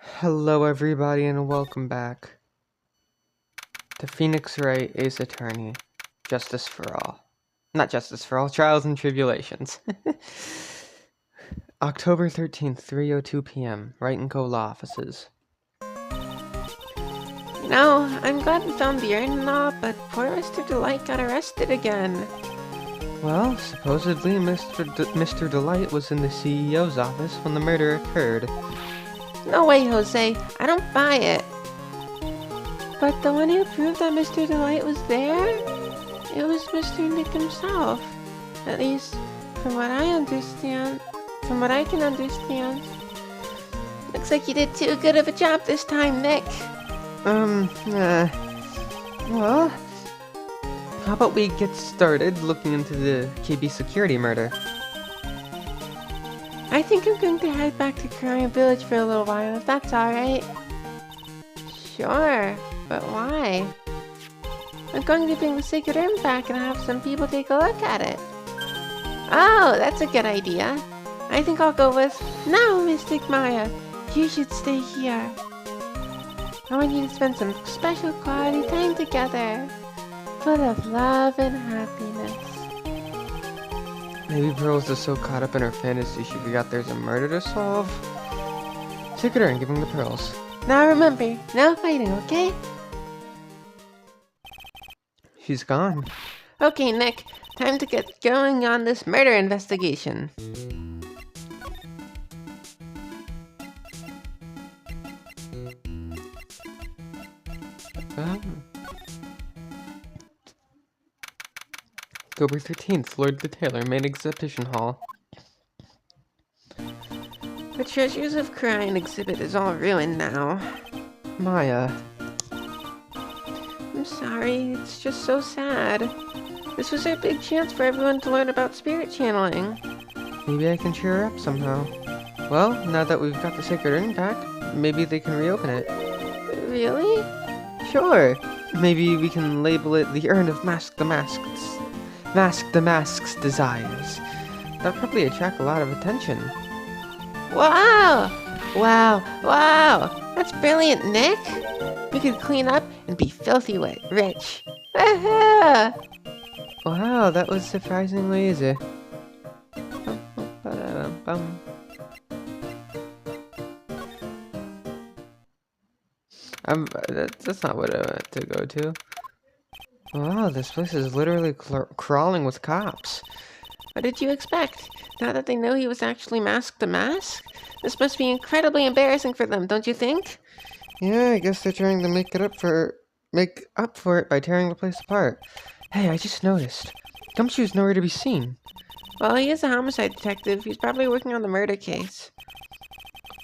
Hello everybody and welcome back to Phoenix Wright Ace Attorney. Justice for all. Not justice for all, Trials and Tribulations. October 13th, 3:02 p.m. Wright & Co. Law Offices. I'm glad we found the urn and all, but poor Mr. Delight got arrested again. Well, supposedly Mr. Delight was in the CEO's office when the murder occurred. No way, Jose. I don't buy it. But the one who proved that Mr. Delight was there? It was Mr. Nick himself. At least, from what I can understand. Looks like you did too good of a job this time, Nick. Well, how about we get started looking into the KB security murder? I think I'm going to head back to Crime Village for a little while, if that's alright. Sure, but why? I'm going to bring the sacred urn back and have some people take a look at it. Oh, that's a good idea. I think I'll go with... No, Mystic Maya, you should stay here. I want you to spend some special quality time together, full of love and happiness. Maybe Pearl's just so caught up in her fantasy she forgot there's a murder to solve. Take her and give him the pearls. Now remember, no fighting, okay? She's gone. Okay, Nick, time to get going on this murder investigation. October 13th, Lord the Tailor, main exhibition hall. The Treasures of Crime exhibit is all ruined now. Maya. I'm sorry, it's just so sad. This was our big chance for everyone to learn about spirit channeling. Maybe I can cheer her up somehow. Well, now that we've got the sacred urn back, maybe they can reopen it. Really? Sure. Maybe we can label it the Urn of Mask the Mask's Desires. That'll probably attract a lot of attention. Wow! Wow! That's brilliant, Nick! We could clean up and be filthy rich. Wow, that was surprisingly easy. That's not what I meant to go to. Wow, this place is literally crawling with cops. What did you expect? Now that they know he was actually Mask the Mask? This must be incredibly embarrassing for them, don't you think? Yeah, I guess they're trying to make up for it by tearing the place apart. Hey, I just noticed. Gumshoe's nowhere to be seen. Well, he is a homicide detective. He's probably working on the murder case.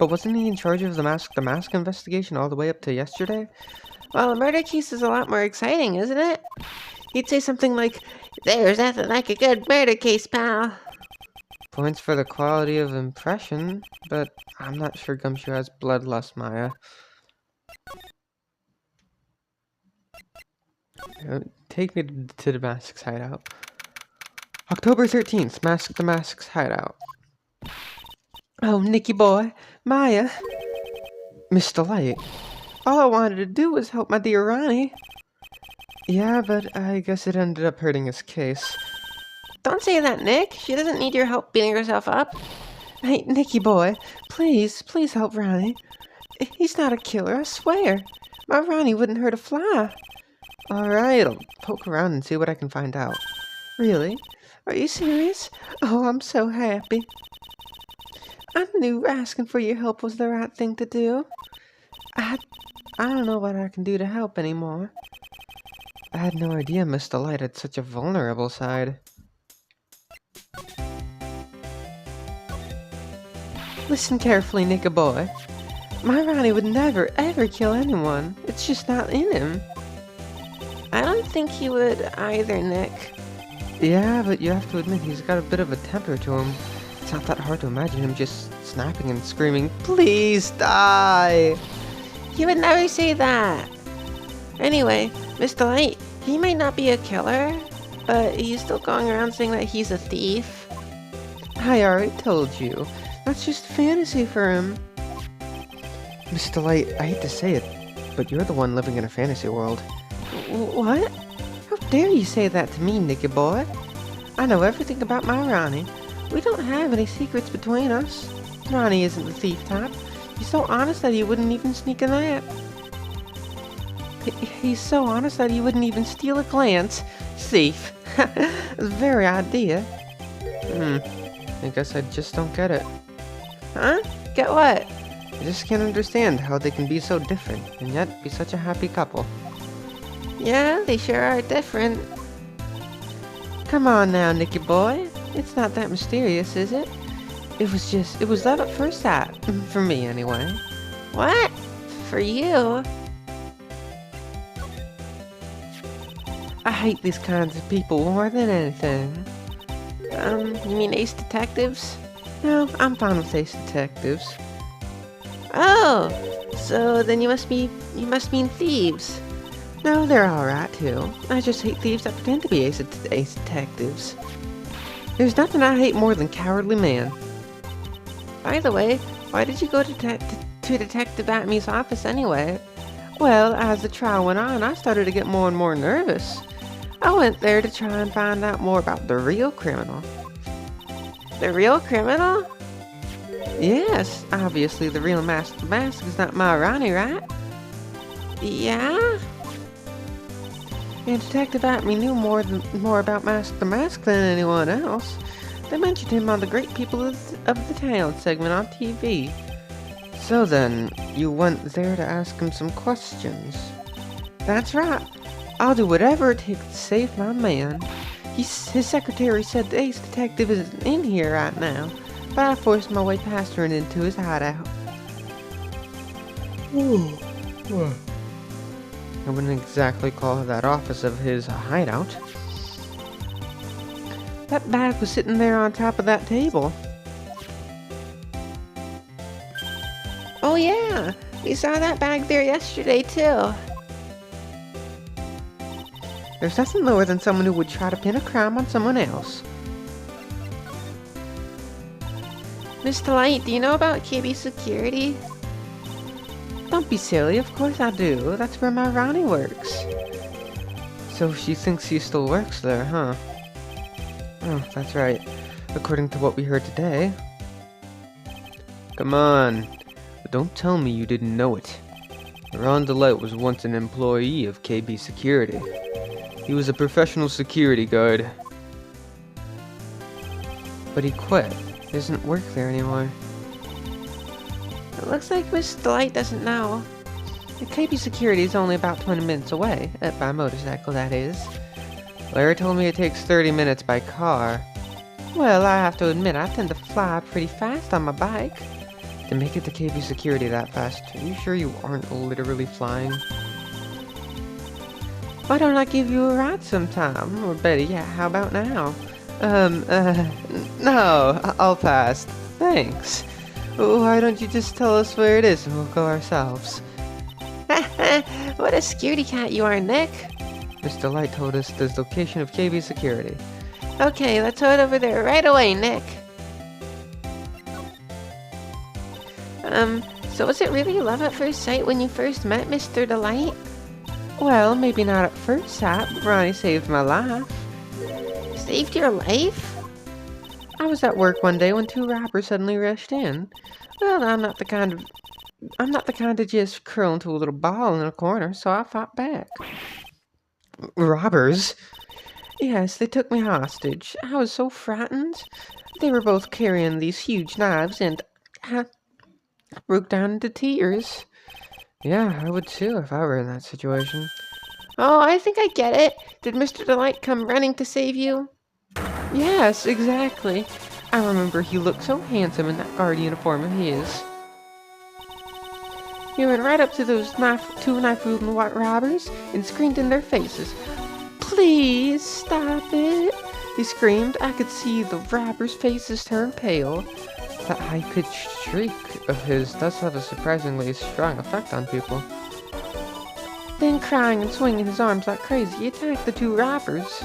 But wasn't he in charge of the Mask investigation all the way up to yesterday? Well, a murder case is a lot more exciting, isn't it? He'd say something like, "There's nothing like a good murder case, pal." Points for the quality of impression, but I'm not sure Gumshoe has bloodlust, Maya. Take me to the Mask's hideout. October 13th, the Mask's hideout. Oh, Nicky boy, Maya. Miss Delight. All I wanted to do was help my dear Ronnie. Yeah, but I guess it ended up hurting his case. Don't say that, Nick. She doesn't need your help beating herself up. Hey, Nicky boy, please help Ronnie. He's not a killer, I swear. My Ronnie wouldn't hurt a fly. Alright, I'll poke around and see what I can find out. Really? Are you serious? Oh, I'm so happy. I knew asking for your help was the right thing to do. I don't know what I can do to help anymore. I had no idea Miss Delight had such a vulnerable side. Listen carefully, Nicka boy. My Ronnie would never, ever kill anyone. It's just not in him. I don't think he would either, Nick. Yeah, but you have to admit he's got a bit of a temper to him. It's not that hard to imagine him just snapping and screaming, "Please die!" He would never say that. Anyway, Miss Delight, he might not be a killer, but he's still going around saying that he's a thief. I already told you. That's just fantasy for him. Mr. Light, I hate to say it, but you're the one living in a fantasy world. What? How dare you say that to me, Nicky boy? I know everything about my Ronnie. We don't have any secrets between us. Ronnie isn't the thief type. He's so honest that he wouldn't even sneak a nap. He's so honest that he wouldn't even steal a glance. Thief. The very idea. I guess I just don't get it. Huh? Get what? I just can't understand how they can be so different and yet be such a happy couple. Yeah, they sure are different. Come on now, Nicky boy. It's not that mysterious, is it? It was love at first sight. For me, anyway. What? For you? I hate these kinds of people more than anything. You mean ace detectives? No, I'm fine with ace detectives. Oh, so then you must mean thieves. No, they're alright too. I just hate thieves that pretend to be ace detectives. There's nothing I hate more than cowardly men. By the way, why did you go to Detective Atmy's office anyway? Well, as the trial went on, I started to get more and more nervous. I went there to try and find out more about the real criminal. The real criminal? Yes, obviously the real Master Mask is not my Ronnie, right? Yeah? And Detective Atmy knew more about Master Mask than anyone else. They mentioned him on the Great People of the Town segment on TV. So then, you went there to ask him some questions. That's right. I'll do whatever it takes to save my man. His secretary said the ace detective isn't in here right now, but I forced my way past her and into his hideout. I wouldn't exactly call that office of his a hideout. That bag was sitting there on top of that table. Oh yeah, we saw that bag there yesterday too. There's nothing lower than someone who would try to pin a crime on someone else. Mr. Light, do you know about KB Security? Don't be silly, of course I do. That's where my Ronnie works. So she thinks he still works there, huh? Oh, that's right. According to what we heard today. Come on. But don't tell me you didn't know it. Ron DeLight was once an employee of KB Security. He was a professional security guard. But he quit. He doesn't work there anymore. It looks like Mr. Light doesn't know. The KB Security is only about 20 minutes away, by motorcycle that is. Larry told me it takes 30 minutes by car. Well, I have to admit I tend to fly pretty fast on my bike. To make it to KB Security that fast, are you sure you aren't literally flying? Why don't I give you a ride sometime? Or better yet, how about now? No, I'll pass. Thanks. Why don't you just tell us where it is and we'll go ourselves? What a scaredy cat you are, Nick. Mr. Light told us the location of KB Security. Okay, let's head over there right away, Nick. So was it really love at first sight when you first met Mr. DeLight? Well, maybe not at first sight, but Ronnie saved my life. Saved your life? I was at work one day when two robbers suddenly rushed in. Well, I'm not the kind to just curl into a little ball in a corner, so I fought back. Robbers? Yes, they took me hostage. I was so frightened. They were both carrying these huge knives, and I broke down into tears. Yeah, I would too if I were in that situation. Oh, I think I get it. Did Mr. DeLight come running to save you? Yes, exactly. I remember he looked so handsome in that guard uniform of his. He went right up to those two knife-wielding robbers and screamed in their faces. Please stop it! He screamed. I could see the robbers' faces turn pale. That high-pitched shriek of his does have a surprisingly strong effect on people. Then, crying and swinging his arms like crazy, he attacked the two robbers.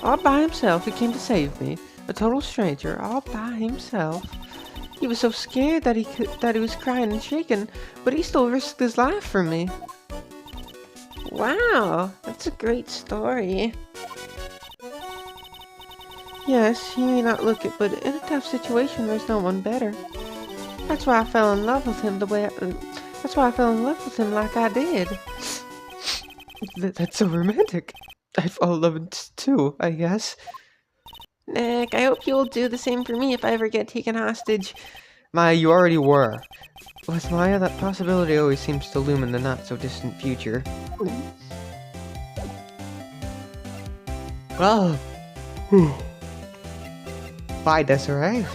All by himself, he came to save me. A total stranger, all by himself. He was so scared that he was crying and shaking, but he still risked his life for me. Wow, that's a great story. Yes, he may not look it, but in a tough situation, there's no one better. That's why I fell in love with him that's why I fell in love with him like I did. That's so romantic. I'd fall in love too, I guess. Nick, I hope you'll do the same for me if I ever get taken hostage. Maya, you already were. With Maya, that possibility always seems to loom in the not-so-distant future. Oh. Bye, Desiree.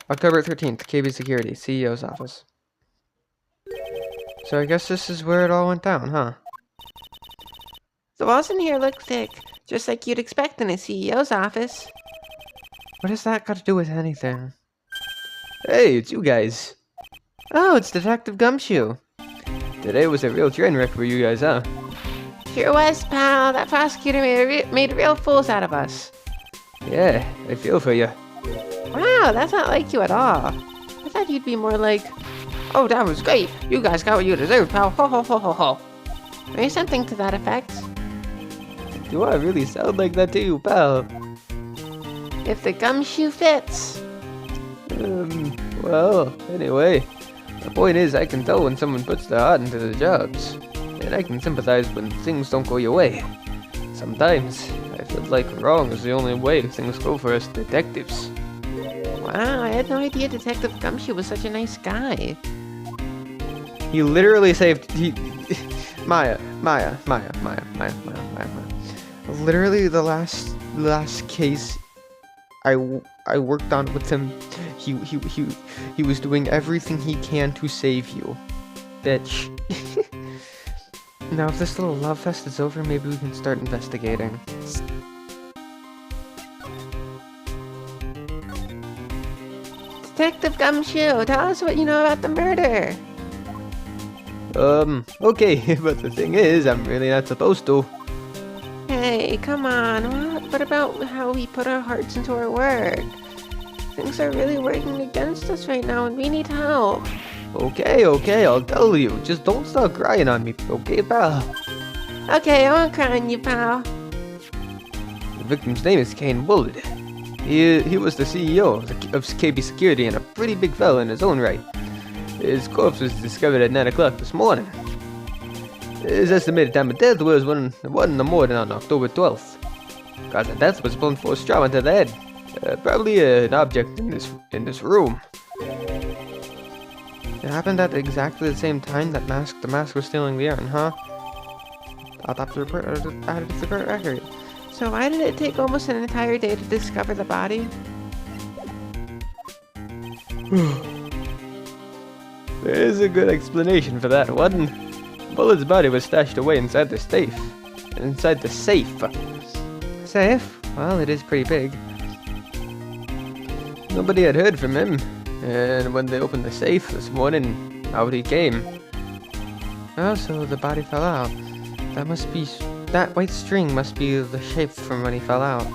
October 13th, KB Security, CEO's office. So I guess this is where it all went down, huh? The walls in here look thick, just like you'd expect in a CEO's office. What has that got to do with anything? Hey, it's you guys. Oh, it's Detective Gumshoe. Today was a real train wreck for you guys, huh? Sure was, pal. That prosecutor made real fools out of us. Yeah, I feel for you. Wow, that's not like you at all. I thought you'd be more like, oh, that was great. You guys got what you deserved, pal. Ho ho ho ho ho. Or something to that effect. Do I really sound like that to you, pal? If the gumshoe fits. Well, anyway. The point is, I can tell when someone puts their heart into their jobs. And I can sympathize when things don't go your way. Sometimes, I feel like wrong is the only way things go for us detectives. Wow, I had no idea Detective Gumshoe was such a nice guy. He literally saved... Maya. Literally the last case I worked on with him, he was doing everything he can to save you. Bitch. Now if this little love fest is over, maybe we can start investigating. Detective Gumshoe, tell us what you know about the murder. Okay, but the thing is, I'm really not supposed to. Hey, come on, what about how we put our hearts into our work? Things are really working against us right now and we need help. Okay, I'll tell you. Just don't start crying on me, okay, pal? Okay, I won't cry on you, pal. The victim's name is Kane Bullard. He was the CEO of KB Security and a pretty big fella in his own right. His corpse was discovered at 9 o'clock this morning. His estimated time of death was 1 in the morning on October 12th. Cause of death was blunt force trauma to the head. Probably an object in this room. It happened at exactly the same time that the mask was stealing the urn, huh? Autopsy report added to the court record. So why did it take almost an entire day to discover the body? There's a good explanation for that one. Bullet's body was stashed away inside the safe. Safe? Well, it is pretty big. Nobody had heard from him, and when they opened the safe this morning, out he came. Oh, so the body fell out. That white string must be the shape from when he fell out.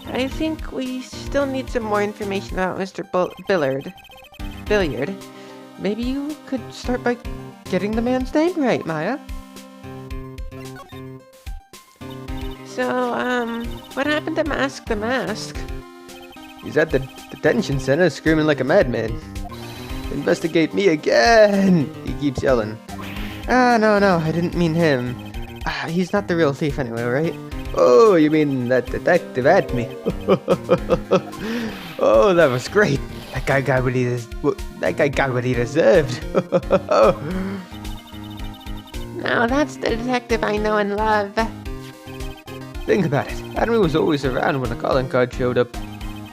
I think we still need some more information about Mr. Billiard. Maybe you could start by getting the man's name right, Maya. So, what happened to Mask the Mask? He's at the detention center screaming like a madman. Investigate me again! He keeps yelling. Ah, no, I didn't mean him. He's not the real thief anyway, right? Oh, you mean that detective at me? Oh, that was great. That guy got what he deserved. Now that's the detective I know and love. Think about it. Henry was always around when the calling card showed up,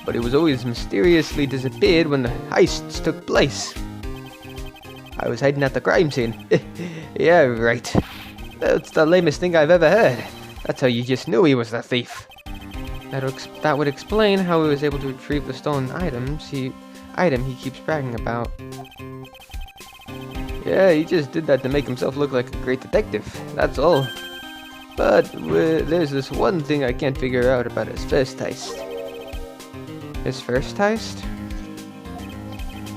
but he was always mysteriously disappeared when the heists took place. I was hiding at the crime scene. Yeah, right. That's the lamest thing I've ever heard. That's how you just knew he was the thief. That would explain how he was able to retrieve the stolen item he keeps bragging about. Yeah, he just did that to make himself look like a great detective. That's all. But there's this one thing I can't figure out about his first heist. His first heist?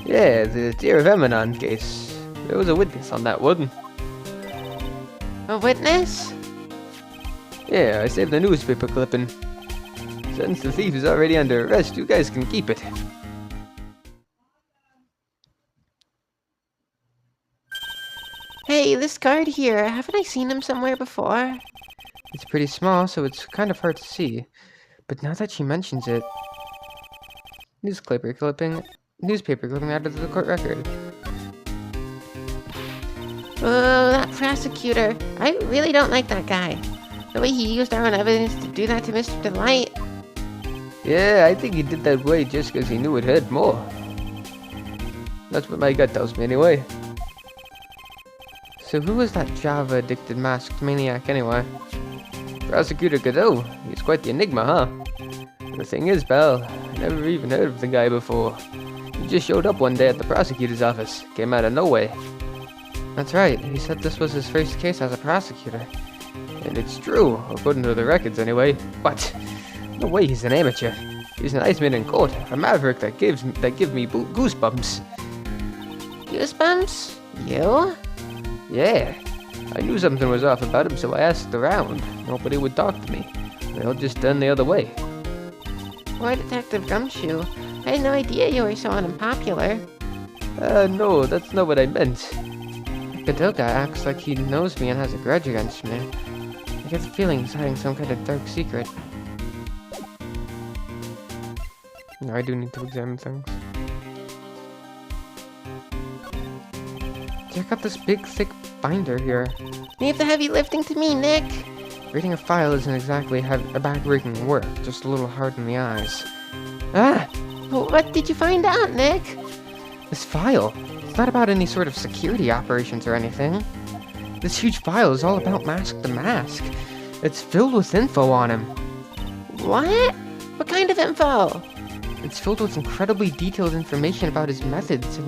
Yeah, the Deer of Emanon case. There was a witness on that one. A witness? Yeah, I saved the newspaper clipping. Since the thief is already under arrest, you guys can keep it. Hey, this card here, haven't I seen him somewhere before? It's pretty small, so it's kind of hard to see. But now that she mentions it... Newspaper clipping out of the court record. Oh, that prosecutor. I really don't like that guy. The way he used our own evidence to do that to Mr. Delight. Yeah, I think he did that way just because he knew it hurt more. That's what my gut tells me anyway. So who was that Java-addicted masked maniac anyway? Prosecutor Godot. He's quite the enigma, huh? The thing is, pal, I never even heard of the guy before. He just showed up one day at the prosecutor's office. Came out of nowhere. That's right, he said this was his first case as a prosecutor. And it's true, according to the records anyway. But no way he's an amateur. He's an Iceman in court, a maverick that give me goosebumps. Goosebumps? You? Yeah. I knew something was off about him, so I asked around. Nobody would talk to me. They all just turned the other way. Poor Detective Gumshoe. I had no idea you were so unpopular. No, that's not what I meant. Godot guy acts like he knows me and has a grudge against me. I get the feeling he's hiding some kind of dark secret. No, I do need to examine things. Check out this big, thick binder here. Leave the heavy lifting to me, Nick. Reading a file isn't exactly a backbreaking work, just a little hard in the eyes. Ah! What did you find out, Nick? This file. It's not about any sort of security operations or anything. This huge file is all about Mask the Mask. It's filled with info on him. What? What kind of info? It's filled with incredibly detailed information about his methods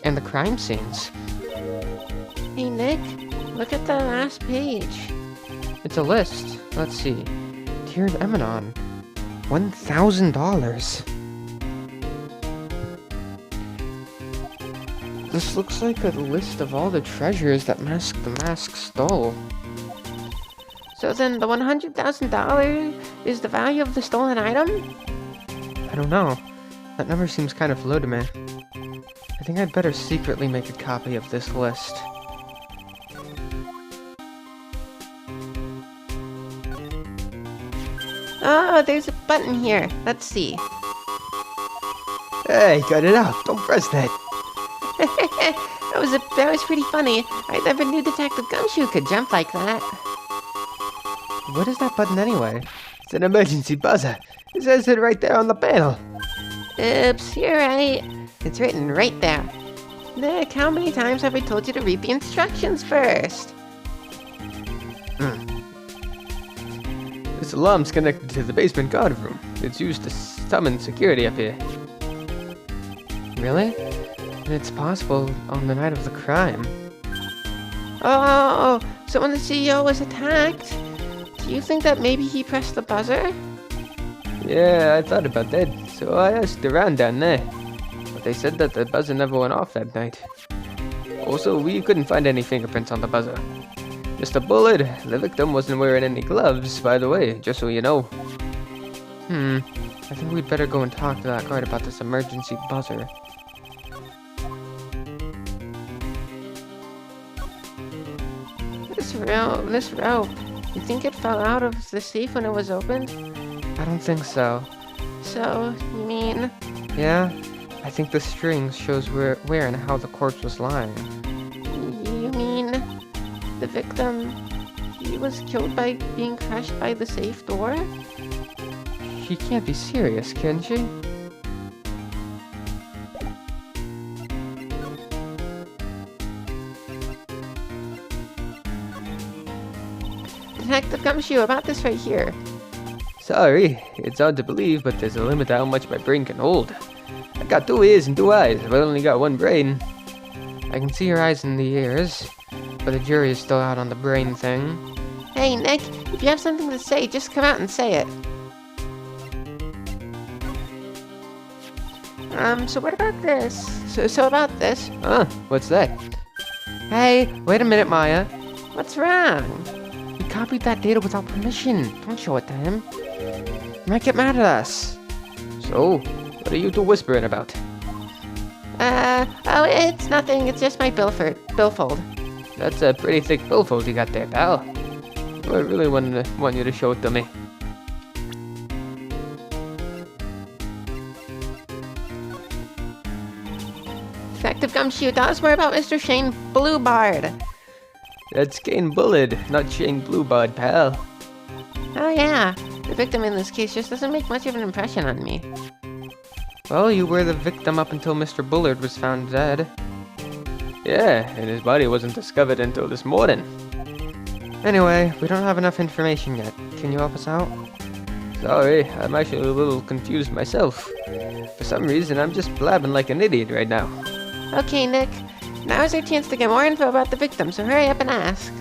and the crime scenes. Hey, Nick, look at the last page. It's a list. Let's see. Deer of Emanon. $1,000. This looks like a list of all the treasures that Mask the Mask stole. So then the $100,000 is the value of the stolen item? I don't know. That number seems kind of low to me. I think I'd better secretly make a copy of this list. Oh, there's a button here. Let's see. Hey, cut it out. Don't press that. that was pretty funny. I never knew Detective Gumshoe could jump like that. What is that button anyway? It's an emergency buzzer. It says it right there on the panel. Oops, you're right. It's written right there. Nick, how many times have I told you to read the instructions first? This alarm's connected to the basement guard room. It's used to summon security up here. Really? And it's possible on the night of the crime. Oh, so when the CEO was attacked, do you think that maybe he pressed the buzzer? Yeah, I thought about that, so I asked around down there. But they said that the buzzer never went off that night. Also, we couldn't find any fingerprints on the buzzer. Just a bullet. The victim wasn't wearing any gloves, by the way, just so you know. I think we'd better go and talk to that guard about this emergency buzzer. This rope, you think it fell out of the safe when it was opened? I don't think so. So, you mean? Yeah, I think the string shows where and how the corpse was lying. You mean the victim, he was killed by being crushed by the safe door? She can't be serious, can she? Detective Gumshoe, about this right here. Sorry, it's hard to believe, but there's a limit to how much my brain can hold. I got 2 ears and 2 eyes, but I only got 1 brain. I can see your eyes and the ears, but the jury is still out on the brain thing. Hey, Nick, if you have something to say, just come out and say it. So what about this? So about this? What's that? Hey, wait a minute, Maya. What's wrong? He copied that data without permission. Don't show it to him. He might get mad at us. So, what are you two whispering about? Oh, it's nothing. It's just my billfold. That's a pretty thick billfold you got there, pal. I really want you to show it to me. Detective Gumshoe, tell us more about Mr. Shane Bluebard. That's Kane Bullard, not Shane Bluebard, pal. Oh yeah, the victim in this case just doesn't make much of an impression on me. Well, you were the victim up until Mr. Bullard was found dead. Yeah, and his body wasn't discovered until this morning. Anyway, we don't have enough information yet. Can you help us out? Sorry, I'm actually a little confused myself. For some reason, I'm just blabbing like an idiot right now. Okay, Nick. Now's our chance to get more info about the victim, so hurry up and ask.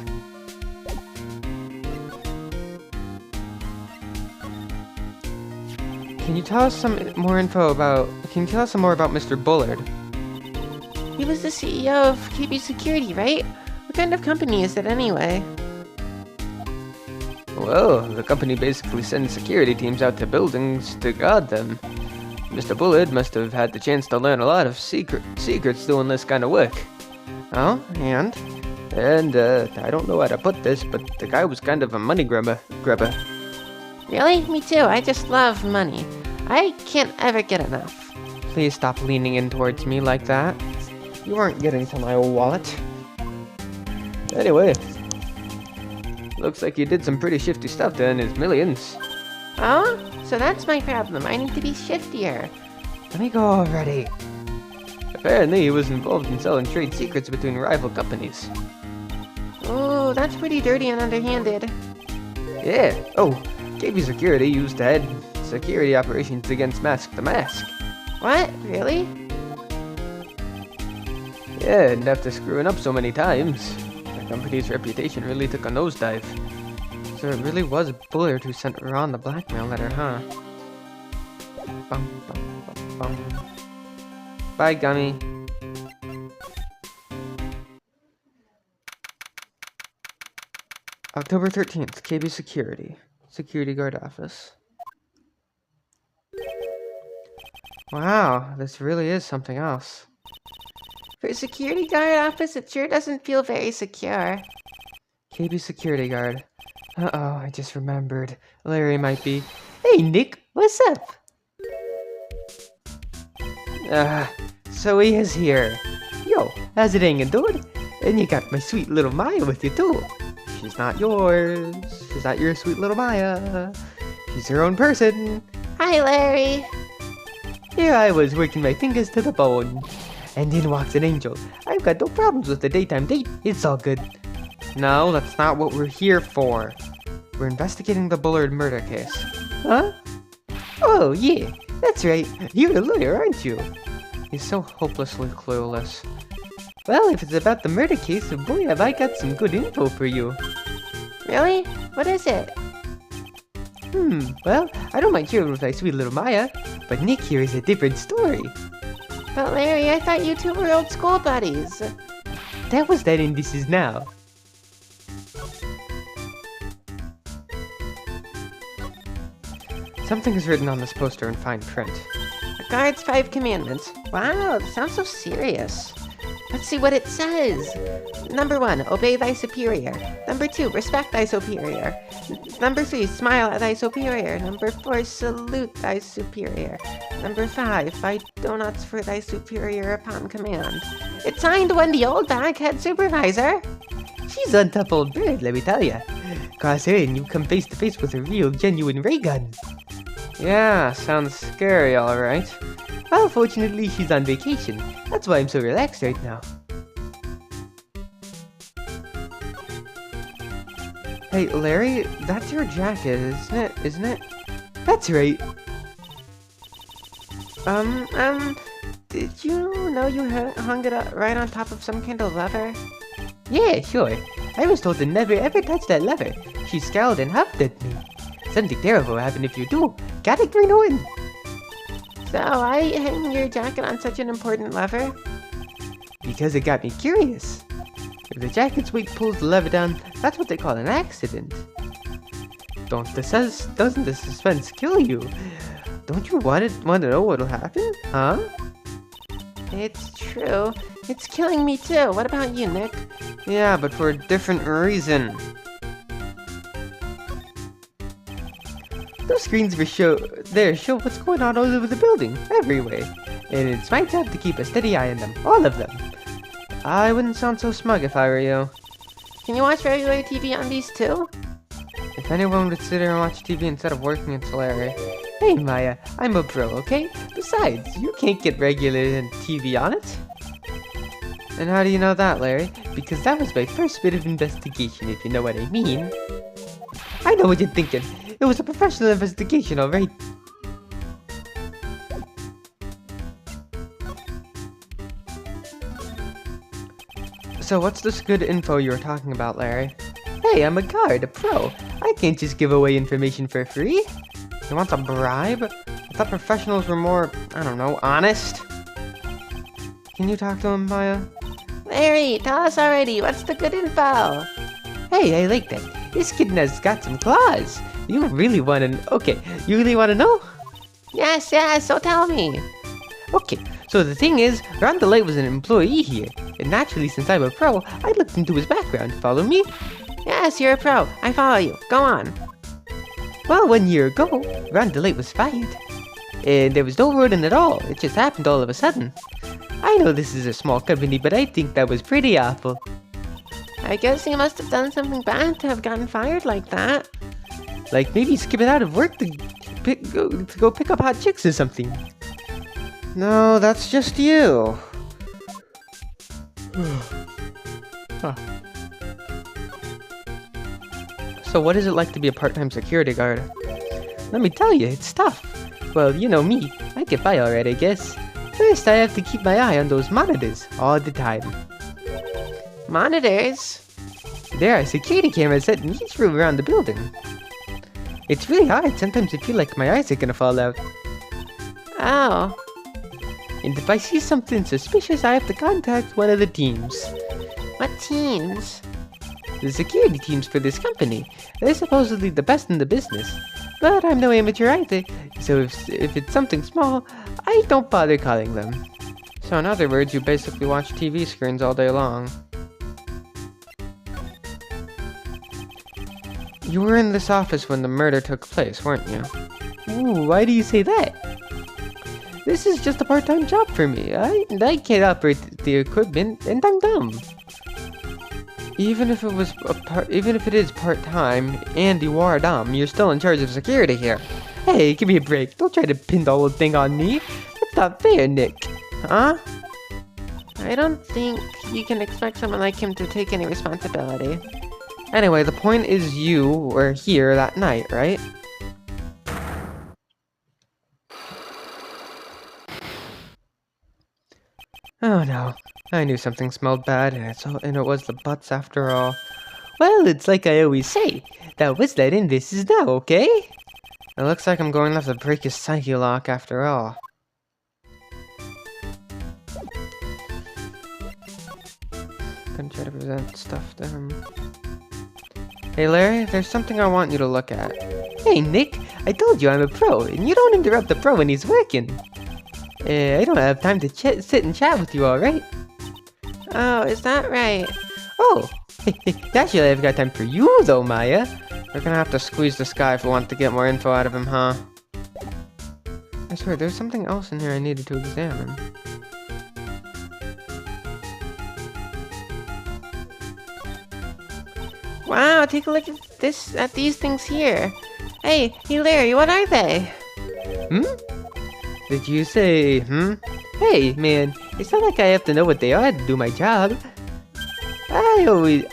Can you tell us some more about Mr. Bullard? He was the CEO of KB Security, right? What kind of company is it anyway? Well, the company basically sends security teams out to buildings to guard them. Mr. Bullard must have had the chance to learn a lot of secrets doing this kind of work. Oh, and? And, I don't know how to put this, but the guy was kind of a money grubber. Really? Me too. I just love money. I can't ever get enough. Please stop leaning in towards me like that. You aren't getting to my wallet. Anyway, looks like you did some pretty shifty stuff to earn his millions. Oh? So that's my problem. I need to be shiftier. Let me go already. Apparently, he was involved in selling trade secrets between rival companies. Ooh, that's pretty dirty and underhanded. Yeah. Oh, KB Security used to head security operations against Mask the Mask. What? Really? Yeah, and after screwing up so many times, the company's reputation really took a nosedive. So it really was Bullard who sent Ron the blackmail letter, huh? Bum, bum, bum, bum. Bye, Gummy. October 13th, KB Security. Security guard office. Wow, this really is something else. For a security guard office, it sure doesn't feel very secure. KB Security Guard. Uh-oh, I just remembered. Larry might be... Hey, Nick, what's up? So he is here. Yo, how's it hanging, dude? And you got my sweet little Maya with you, too. She's not yours. She's not your sweet little Maya. She's her own person. Hi, Larry. Here I was working my fingers to the bone. And in walks an angel. I've got no problems with the daytime date. It's all good. No, that's not what we're here for. We're investigating the Bullard murder case. Huh? Oh, yeah. That's right. You're a lawyer, aren't you? He's so hopelessly clueless. Well, if it's about the murder case, boy, have I got some good info for you. Really? What is it? Well, I don't mind sharing with my sweet little Maya, but Nick here is a different story. But Larry, I thought you two were old school buddies. That was then and this is now. Something is written on this poster in fine print. A guard's 5 commandments. Wow, that sounds so serious. Let's see what it says. Number 1, obey thy superior. Number 2, respect thy superior. Number 3, smile at thy superior. Number 4, salute thy superior. Number 5, buy donuts for thy superior upon command. It's signed Wendy Oldback, head supervisor. She's on top old bird, let me tell ya. Cross her and you come face to face with a real, genuine ray gun. Yeah, sounds scary, alright. Well, fortunately, she's on vacation. That's why I'm so relaxed right now. Hey, Larry, that's your jacket, isn't it? That's right. Did you know you hung it up right on top of some kind of lever? Yeah, sure. I was told to never ever touch that lever. squishy skeleton huffed me. Something terrible will happen if you do. Got it, Greenhorn? So, why are you hanging your jacket on such an important lever? Because it got me curious. If the jacket's weight pulls the lever down, that's what they call an accident. Doesn't the suspense kill you? Don't you want to know what'll happen? Huh? It's true. It's killing me too. What about you, Nick? Yeah, but for a different reason. Those screens show what's going on all over the building, everywhere. And it's my job to keep a steady eye on them, all of them. I wouldn't sound so smug if I were you. Can you watch regular TV on these too? If anyone would sit here and watch TV instead of working, it's Larry. Hey Maya, I'm a pro, okay? Besides, you can't get regular TV on it. And how do you know that, Larry? Because that was my first bit of investigation, if you know what I mean. I know what you're thinking. It was a professional investigation, alright? So what's this good info you were talking about, Larry? Hey, I'm a guard, a pro. I can't just give away information for free. You want a bribe? I thought professionals were more, I don't know, honest. Can you talk to him, Maya? Larry, tell us already. What's the good info? Hey, I like that. This kitten has got some claws. You really want to... Okay, you really want to know? Yes, so tell me. Okay, so the thing is, Ron the Light was an employee here. And naturally, since I'm a pro, I looked into his background. Follow me? Yes, you're a pro. I follow you. Go on. Well, 1 year ago, Ron the Light was fired. And there was no warning at all. It just happened all of a sudden. I know this is a small company, but I think that was pretty awful. I guess he must have done something bad to have gotten fired like that. Like maybe skipping out of work to go pick up hot chicks or something. No, that's just you. Huh. So what is it like to be a part-time security guard? Let me tell you, it's tough. Well, you know me. I get by alright, I guess. First, I have to keep my eye on those monitors all the time. Monitors? There are security cameras set in each room around the building. It's really hard. Sometimes I feel like my eyes are gonna fall out. Oh. And if I see something suspicious, I have to contact one of the teams. What teams? The security teams for this company. They're supposedly the best in the business. But I'm no amateur either, so if it's something small, I don't bother calling them. So in other words, you basically watch TV screens all day long. You were in this office when the murder took place, weren't you? Ooh, why do you say that? This is just a part-time job for me. I can't operate the equipment, and I'm dumb. Even if it is part-time, and you are dumb, you're still in charge of security here. Hey, give me a break. Don't try to pin the whole thing on me. That's not fair, Nick. Huh? I don't think you can expect someone like him to take any responsibility. Anyway, the point is you were here that night, right? Oh no, I knew something smelled bad, and it was the butts after all. Well, it's like I always say, that was that and this is now, okay? It looks like I'm going to have to break his psyche lock after all. Gonna try to present stuff to him. Hey Larry, there's something I want you to look at. Hey Nick, I told you I'm a pro, and you don't interrupt the pro when he's working. I don't have time to sit and chat with you, alright? Oh, is that right? Oh, actually I've got time for you though, Maya. We're gonna have to squeeze this guy if we want to get more info out of him, huh? I swear, there's something else in here I needed to examine. Wow, take a look at these things here. Hey Larry, what are they? Did you say, Hey, man, it's not like I have to know what they are to do my job. I always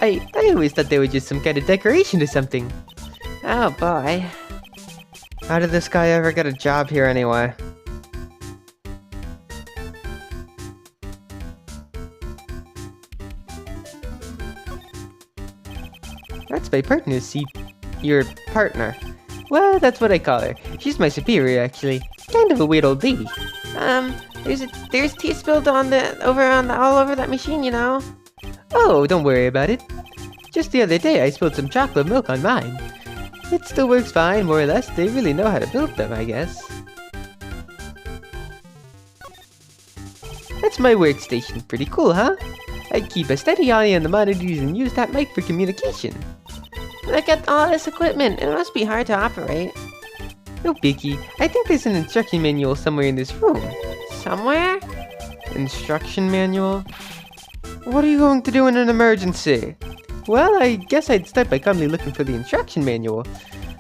thought they were just some kind of decoration or something. Oh boy. How did this guy ever get a job here anyway? That's my partner's seat. Your partner. Well, that's what I call her. She's my superior, actually. Kind of a weird old lady. There's tea spilled all over that machine, you know. Oh, don't worry about it. Just the other day, I spilled some chocolate milk on mine. It still works fine, more or less. They really know how to build them, I guess. That's my workstation. Pretty cool, huh? I keep a steady eye on the monitors and use that mic for communication. Look at all this equipment. It must be hard to operate. No biggie. I think there's an instruction manual somewhere in this room. Somewhere? Instruction manual? What are you going to do in an emergency? Well, I guess I'd start by calmly looking for the instruction manual.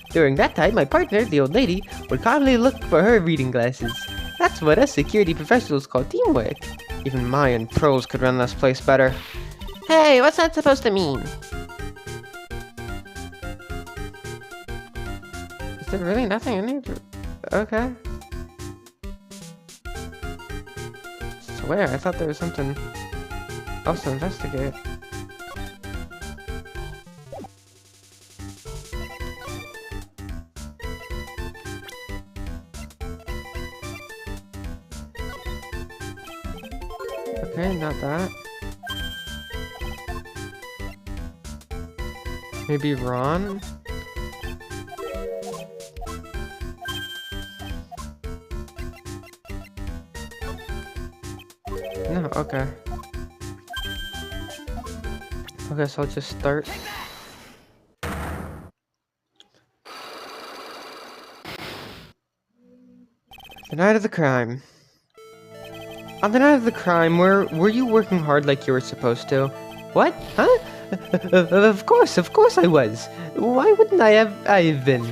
During that time, my partner, the old lady, would calmly look for her reading glasses. That's what us security professionals call teamwork. Even Mayan pros could run this place better. Hey, what's that supposed to mean? Is there really nothing in here? Okay. Swear, I thought there was something else to investigate. Okay, not that. Maybe Ron? No, okay. Okay, so I'll just start. The night of the crime. On the night of the crime, were you working hard like you were supposed to? What? Huh? Of course I was. Why wouldn't I have been?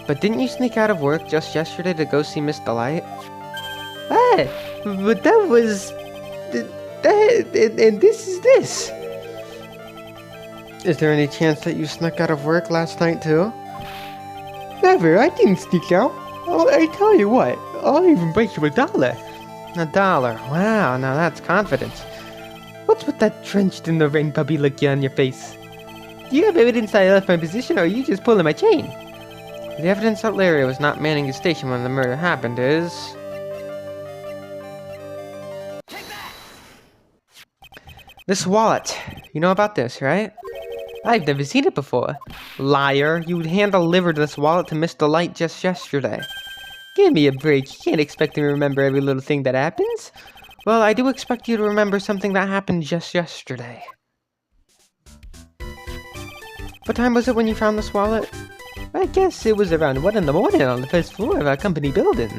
But didn't you sneak out of work just yesterday to go see Miss Delight? Ah, but that was... and this is this. Is there any chance that you snuck out of work last night too? Never, I didn't sneak out. I tell you what, I'll even break you $1. $1, wow, now that's confidence. What's with that drenched in the rain puppy look on your face? Do you have evidence I left my position, or are you just pulling my chain? The evidence that Larry was not manning his station when the murder happened is... this wallet. You know about this, right? I've never seen it before. Liar, you hand-delivered this wallet to Miss Delight just yesterday. Give me a break, you can't expect me to remember every little thing that happens. Well, I do expect you to remember something that happened just yesterday. What time was it when you found this wallet? I guess it was around 1 in the morning on the first floor of our company building.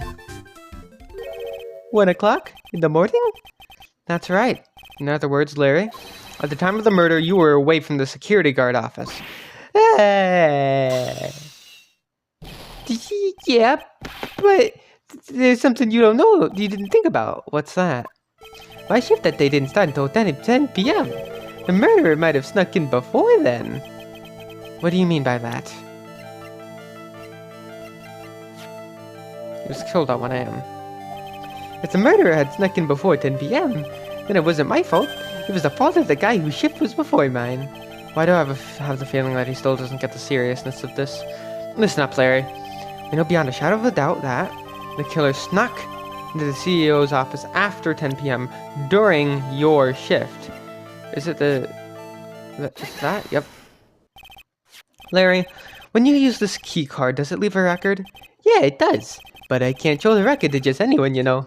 1 o'clock in the morning? That's right. In other words, Larry, at the time of the murder, you were away from the security guard office. Yeah, but there's something you don't know, you didn't think about. What's that? My shift that day didn't start until 10 p.m. The murderer might have snuck in before then. What do you mean by that? He was killed at 1 a.m. If the murderer had snuck in before 10 p.m., then it wasn't my fault. It was the fault of the guy whose shift was before mine. Why do I have the feeling that he still doesn't get the seriousness of this? Listen up, Larry. I know beyond a shadow of a doubt that the killer snuck into the CEO's office after 10 p.m. during your shift. Is it is that? Yep. Larry, when you use this key card, does it leave a record? Yeah, it does. But I can't show the record to just anyone, you know.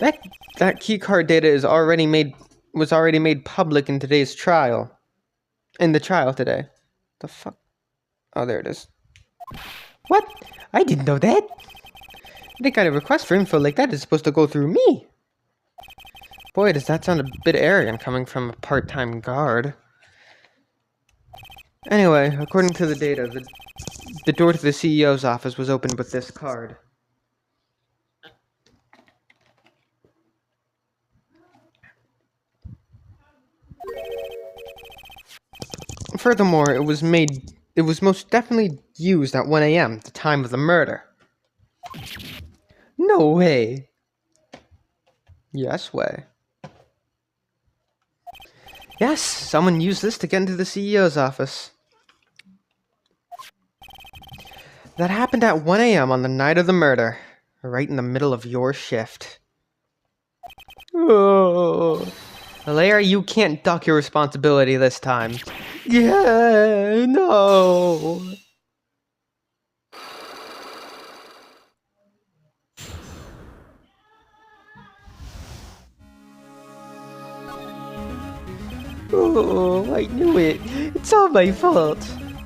That key card data was already made public in today's trial. In the trial today. The fuck? Oh, there it is. What? I didn't know that. Any kind of request for info like that is supposed to go through me. Boy, does that sound a bit arrogant coming from a part-time guard. Anyway, according to the data, the door to the CEO's office was opened with this card. Furthermore, it was most definitely used at 1 a.m., the time of the murder. No way. Yes way. Yes, someone used this to get into the CEO's office. That happened at 1 a.m. on the night of the murder. Right in the middle of your shift. Oh. Larry, you can't duck your responsibility this time. Yeah, no. Oh, I knew it. It's all my fault.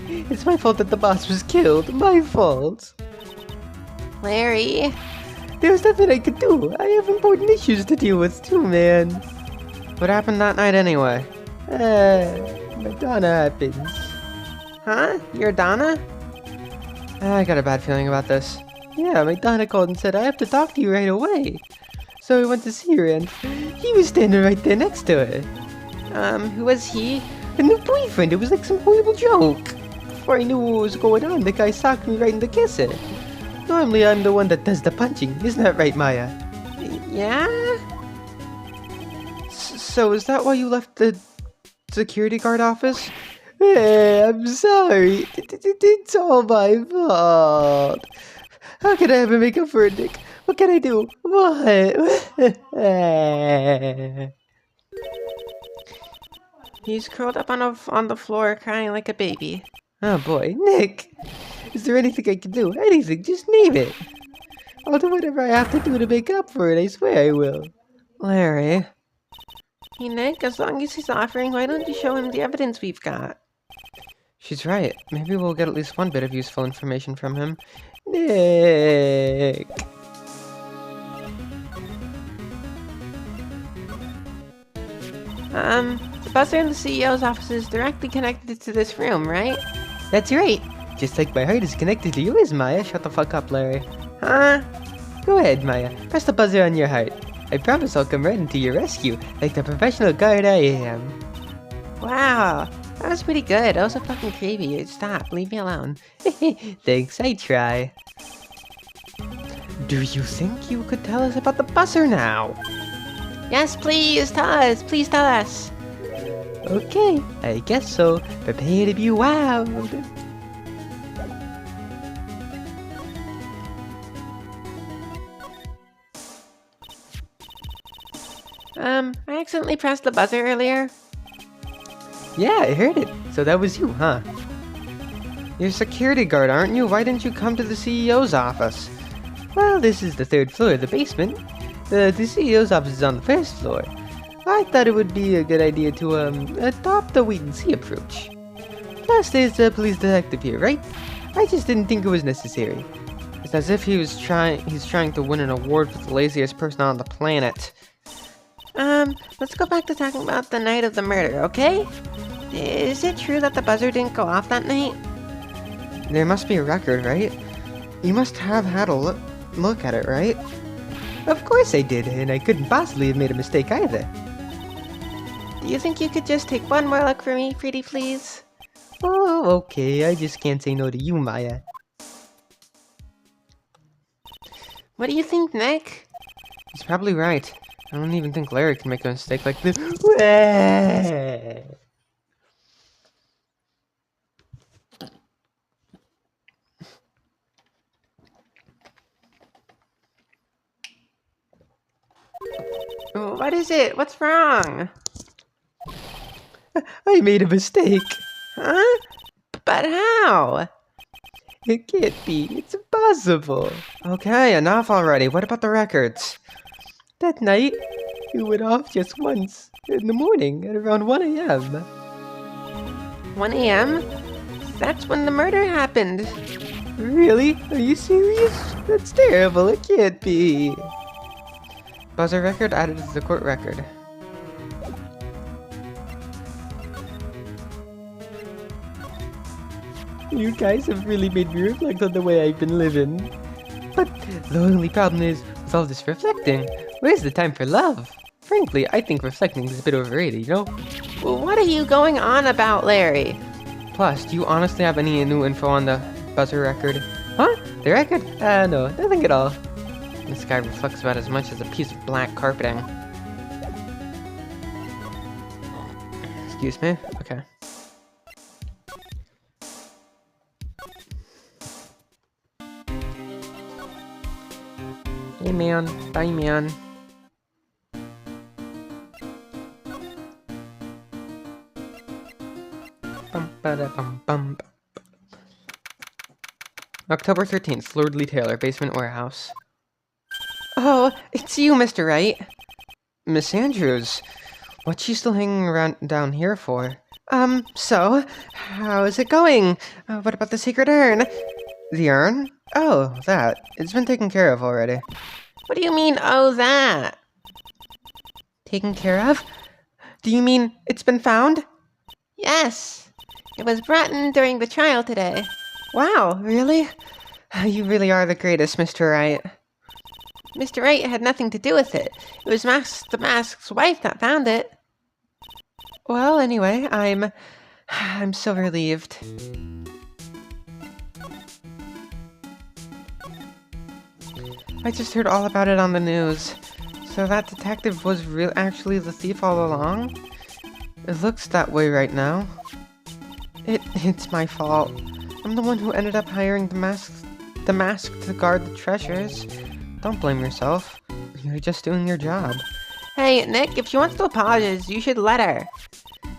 It's my fault that the boss was killed. My fault. Larry. There was nothing I could do. I have important issues to deal with too, man. What happened that night anyway? Madonna happens. Huh? You're Donna? I got a bad feeling about this. Yeah, my Donna called and said I have to talk to you right away. So I went to see her and he was standing right there next to her. Who was he? A new boyfriend. It was like some horrible joke. Before I knew what was going on, the guy socked me right in the kisser. Normally I'm the one that does the punching. Isn't that right, Maya? Yeah? So is that why you left the security guard office? Hey, I'm sorry. It's all my fault. How can I ever make up for it, Nick? What can I do? What? He's curled up on the floor crying like a baby. Oh boy, Nick! Is there anything I can do? Anything, just name it! I'll do whatever I have to do to make up for it, I swear I will. Larry. Hey Nick, as long as he's offering, why don't you show him the evidence we've got? She's right. Maybe we'll get at least one bit of useful information from him. Nick! The buzzer in the CEO's office is directly connected to this room, right? That's right! Just like my heart is connected to yours, Maya. Shut the fuck up, Larry. Huh? Go ahead, Maya. Press the buzzer on your heart. I promise I'll come right into your rescue, like the professional guard I am. Wow, that was pretty good. That was so fucking creepy. Stop, leave me alone. Thanks, I try. Do you think you could tell us about the buzzer now? Yes, please tell us. Please tell us. Okay, I guess so. Prepare to be wowed. I accidentally pressed the buzzer earlier. Yeah, I heard it. So that was you, huh? You're a security guard, aren't you? Why didn't you come to the CEO's office? Well, this is the 3rd floor of the basement. The CEO's office is on the 1st floor. I thought it would be a good idea to, adopt the wait-and-see approach. Plus, there's a police detective here, right? I just didn't think it was necessary. It's as if he's trying to win an award for the laziest person on the planet. Let's go back to talking about the night of the murder, okay? Is it true that the buzzer didn't go off that night? There must be a record, right? You must have had a look at it, right? Of course I did, and I couldn't possibly have made a mistake either. Do you think you could just take one more look for me, pretty please? Oh, okay, I just can't say no to you, Maya. What do you think, Nick? He's probably right. I don't even think Larry can make a mistake like this. What is it? What's wrong? I made a mistake. Huh? But how? It can't be. It's impossible. Okay, enough already. What about the records? That night, it went off just once. In the morning, at around 1 a.m. 1 a.m.? That's when the murder happened. Really? Are you serious? That's terrible. It can't be. Buzzer record added to the court record. You guys have really made me reflect on the way I've been living. But the only problem is, with all this reflecting, where's the time for love? Frankly, I think reflecting is a bit overrated, you know? Well, what are you going on about, Larry? Plus, do you honestly have any new info on the buzzer record? Huh? The record? No, nothing at all. This guy reflects about as much as a piece of black carpeting. Excuse me? Okay. Hey man, bye man. Bum. October 13th, Lordly Taylor, basement warehouse. Oh, it's you, Mr. Wright. Miss Andrews, what's she still hanging around down here for? So, how is it going? What about the secret urn? The urn? Oh, that. It's been taken care of already. What do you mean, oh, that? Taken care of? Do you mean it's been found? Yes. It was brought in during the trial today. Wow, really? You really are the greatest, Mr. Wright. Mr. Wright had nothing to do with it. It was the Mask's wife that found it. Well, anyway, I'm so relieved. I just heard all about it on the news. So that detective was actually the thief all along? It looks that way right now. It's my fault. I'm the one who ended up hiring the mask to guard the treasures. Don't blame yourself. You're just doing your job. Hey, Nick, if she wants to apologize, you should let her.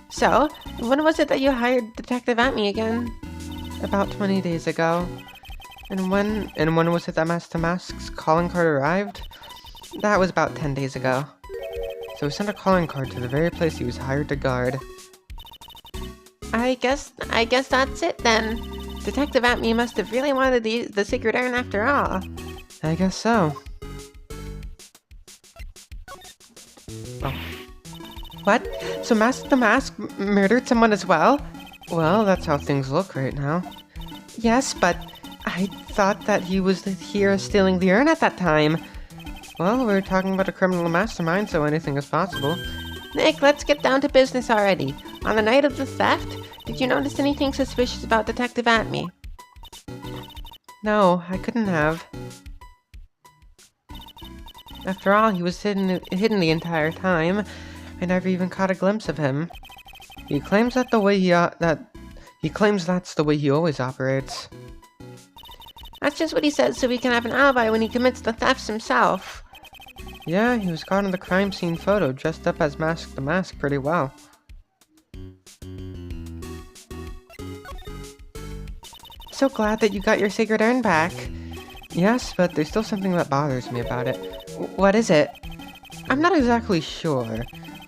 So, when was it that you hired Detective Atme again? About 20 days ago. And when was it that Mask's calling card arrived? That was about 10 days ago. So we sent a calling card to the very place he was hired to guard. I guess that's it then. Detective Atme must have really wanted the secret urn after all. I guess so. Oh. What? So the Mask murdered someone as well? Well, that's how things look right now. Yes, but I thought that he was here stealing the urn at that time. Well, we're talking about a criminal mastermind, so anything is possible. Nick, let's get down to business already. On the night of the theft, did you notice anything suspicious about Detective Atme? No, I couldn't have. After all, he was hidden the entire time. I never even caught a glimpse of him. He claims that's the way he always operates. That's just what he says so he can have an alibi when he commits the thefts himself. Yeah, he was caught in the crime scene photo, dressed up as the Mask pretty well. So glad that you got your sacred urn back. Yes, but there's still something that bothers me about it. What is it? I'm not exactly sure,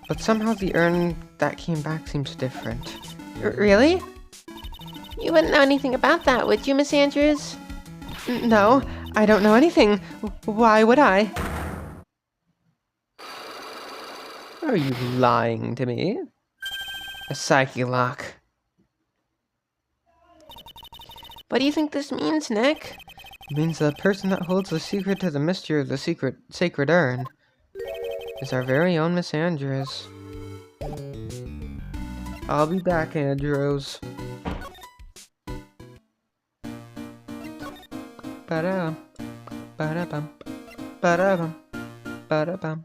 but somehow the urn that came back seems different. Really? You wouldn't know anything about that, would you, Miss Andrews? No, I don't know anything. Why would I? Are you lying to me? A psyche lock. What do you think this means, Nick? It means the person that holds the secret to the mystery of the sacred urn is our very own Miss Andrews. I'll be back, Andrews. Ba-da-bum, ba-da-bum, ba-da-bum, ba-da-bum.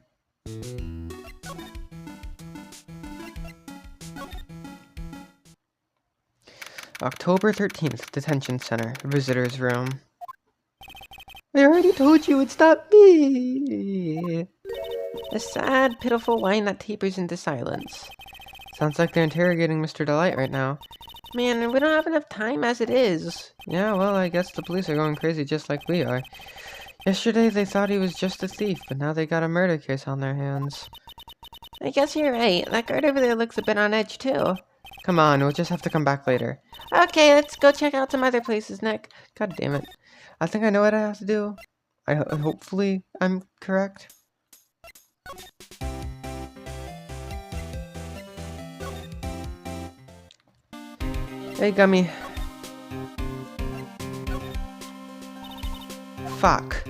October 13th, Detention Center, Visitor's Room. I already told you it's not me. A sad, pitiful whine that tapers into silence. Sounds like they're interrogating Mr. Delight right now. Man, we don't have enough time as it is. Yeah, well, I guess the police are going crazy just like we are. Yesterday they thought he was just a thief, but now they got a murder case on their hands. I guess you're right. That guard over there looks a bit on edge, too. Come on, we'll just have to come back later. Okay, let's go check out some other places, Nick. God damn it. I think I know what I have to do. Hopefully I'm correct. Hey, Gummy. Fuck.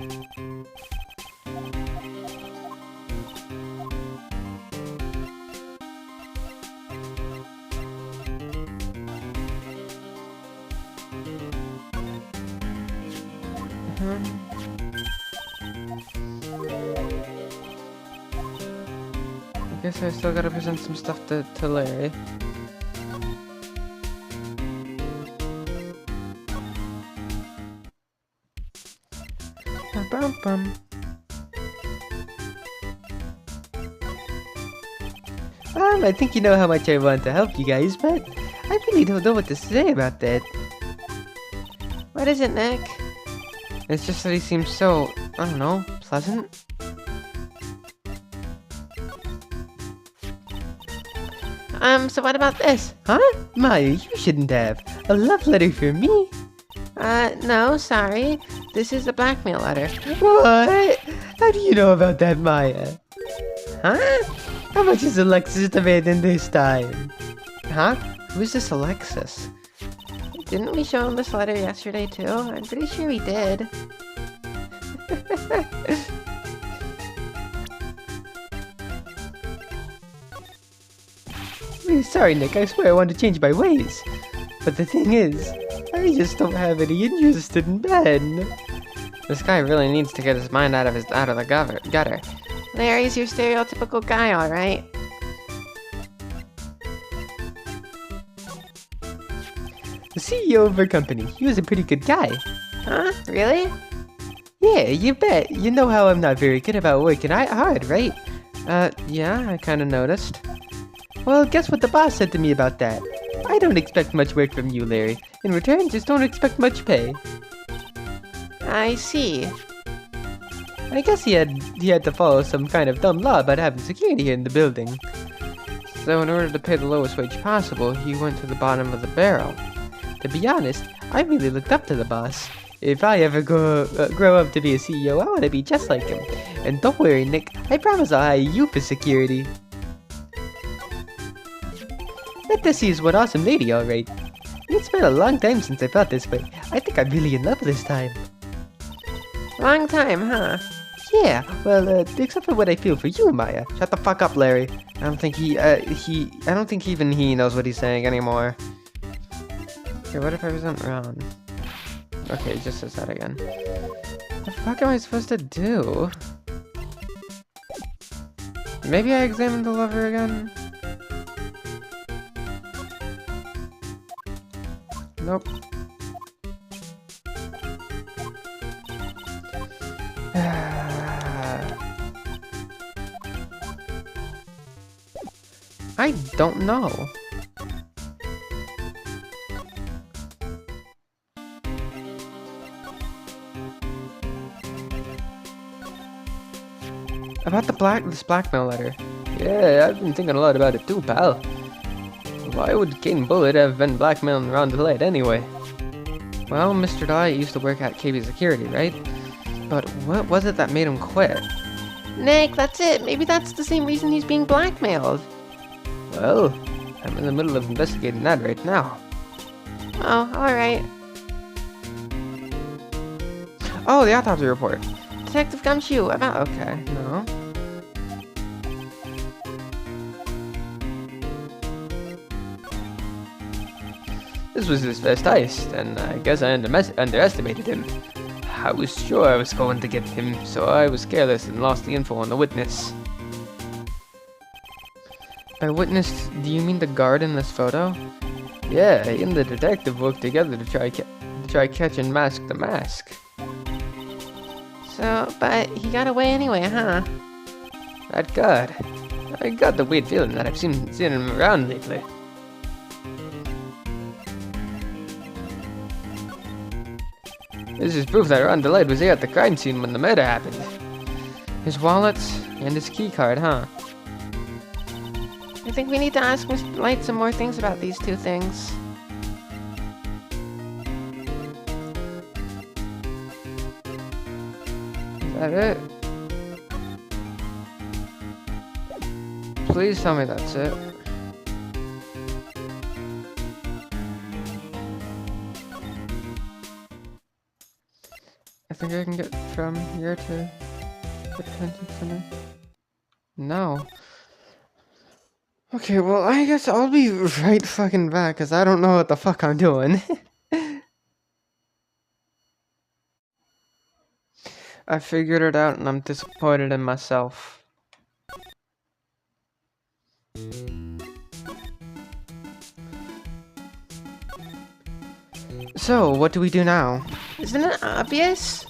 I guess I still gotta present some stuff to Larry. Bum bum. I think you know how much I want to help you guys, but I really don't know what to say about that. What is it, Nick? It's just that he seems so, I don't know, pleasant. So what about this? Huh? Maya, you shouldn't have. A love letter for me? No, sorry. This is a blackmail letter. What? How do you know about that, Maya? Huh? How much is Alexis demanding this time? Huh? Who's this Alexis? Didn't we show him this letter yesterday, too? I'm pretty sure we did. Really sorry, Nick. I swear I want to change my ways. But the thing is, I just don't have any interest in Ben. This guy really needs to get his mind out of the gutter. Larry's your stereotypical guy, alright? The CEO of our company. He was a pretty good guy. Huh? Really? Yeah, you bet. You know how I'm not very good about working hard, right? Yeah, I kinda noticed. Well, guess what the boss said to me about that? I don't expect much work from you, Larry. In return, just don't expect much pay. I see. I guess he had to follow some kind of dumb law about having security here in the building. So in order to pay the lowest wage possible, he went to the bottom of the barrel. To be honest, I really looked up to the boss. If I ever grow up to be a CEO, I want to be just like him. And don't worry, Nick, I promise I'll hire you for security. Let us see is one awesome lady, alright. It's been a long time since I felt this way. I think I'm really in love this time. Long time, huh? Yeah, well, except for what I feel for you, Maya. Shut the fuck up, Larry. I don't think I don't think even he knows what he's saying anymore. Okay, what if I wasn't wrong? Okay, it just says that again. What the fuck am I supposed to do? Maybe I examined the lover again? Nope. I don't know. About this blackmail letter. Yeah, I've been thinking a lot about it too, pal. Why would Kane Bullet have been blackmailing Ron Delayed anyway? Well, Mr. Delight used to work at KB Security, right? But what was it that made him quit? Nick, that's it. Maybe that's the same reason he's being blackmailed. Well, I'm in the middle of investigating that right now. Oh, alright. Oh, the autopsy report. Detective Gumshoe, about... Okay, no. This was his first heist, and I guess I underestimated him. I was sure I was going to get him, so I was careless and lost the info on the witness. By witness, do you mean the guard in this photo? Yeah, he and the detective worked together to try catch and mask the mask. So, but he got away anyway, huh? That guard. I got the weird feeling that I've seen him around lately. This is proof that Ron Delayed was here at the crime scene when the murder happened. His wallet and his keycard, huh? I think we need to ask Mr. Light some more things about these two things. Is that it? Please tell me that's it. I think I can get from here to the detention center. No. Okay, well, I guess I'll be right fucking back, because I don't know what the fuck I'm doing. I figured it out, and I'm disappointed in myself. So, what do we do now? Isn't it obvious?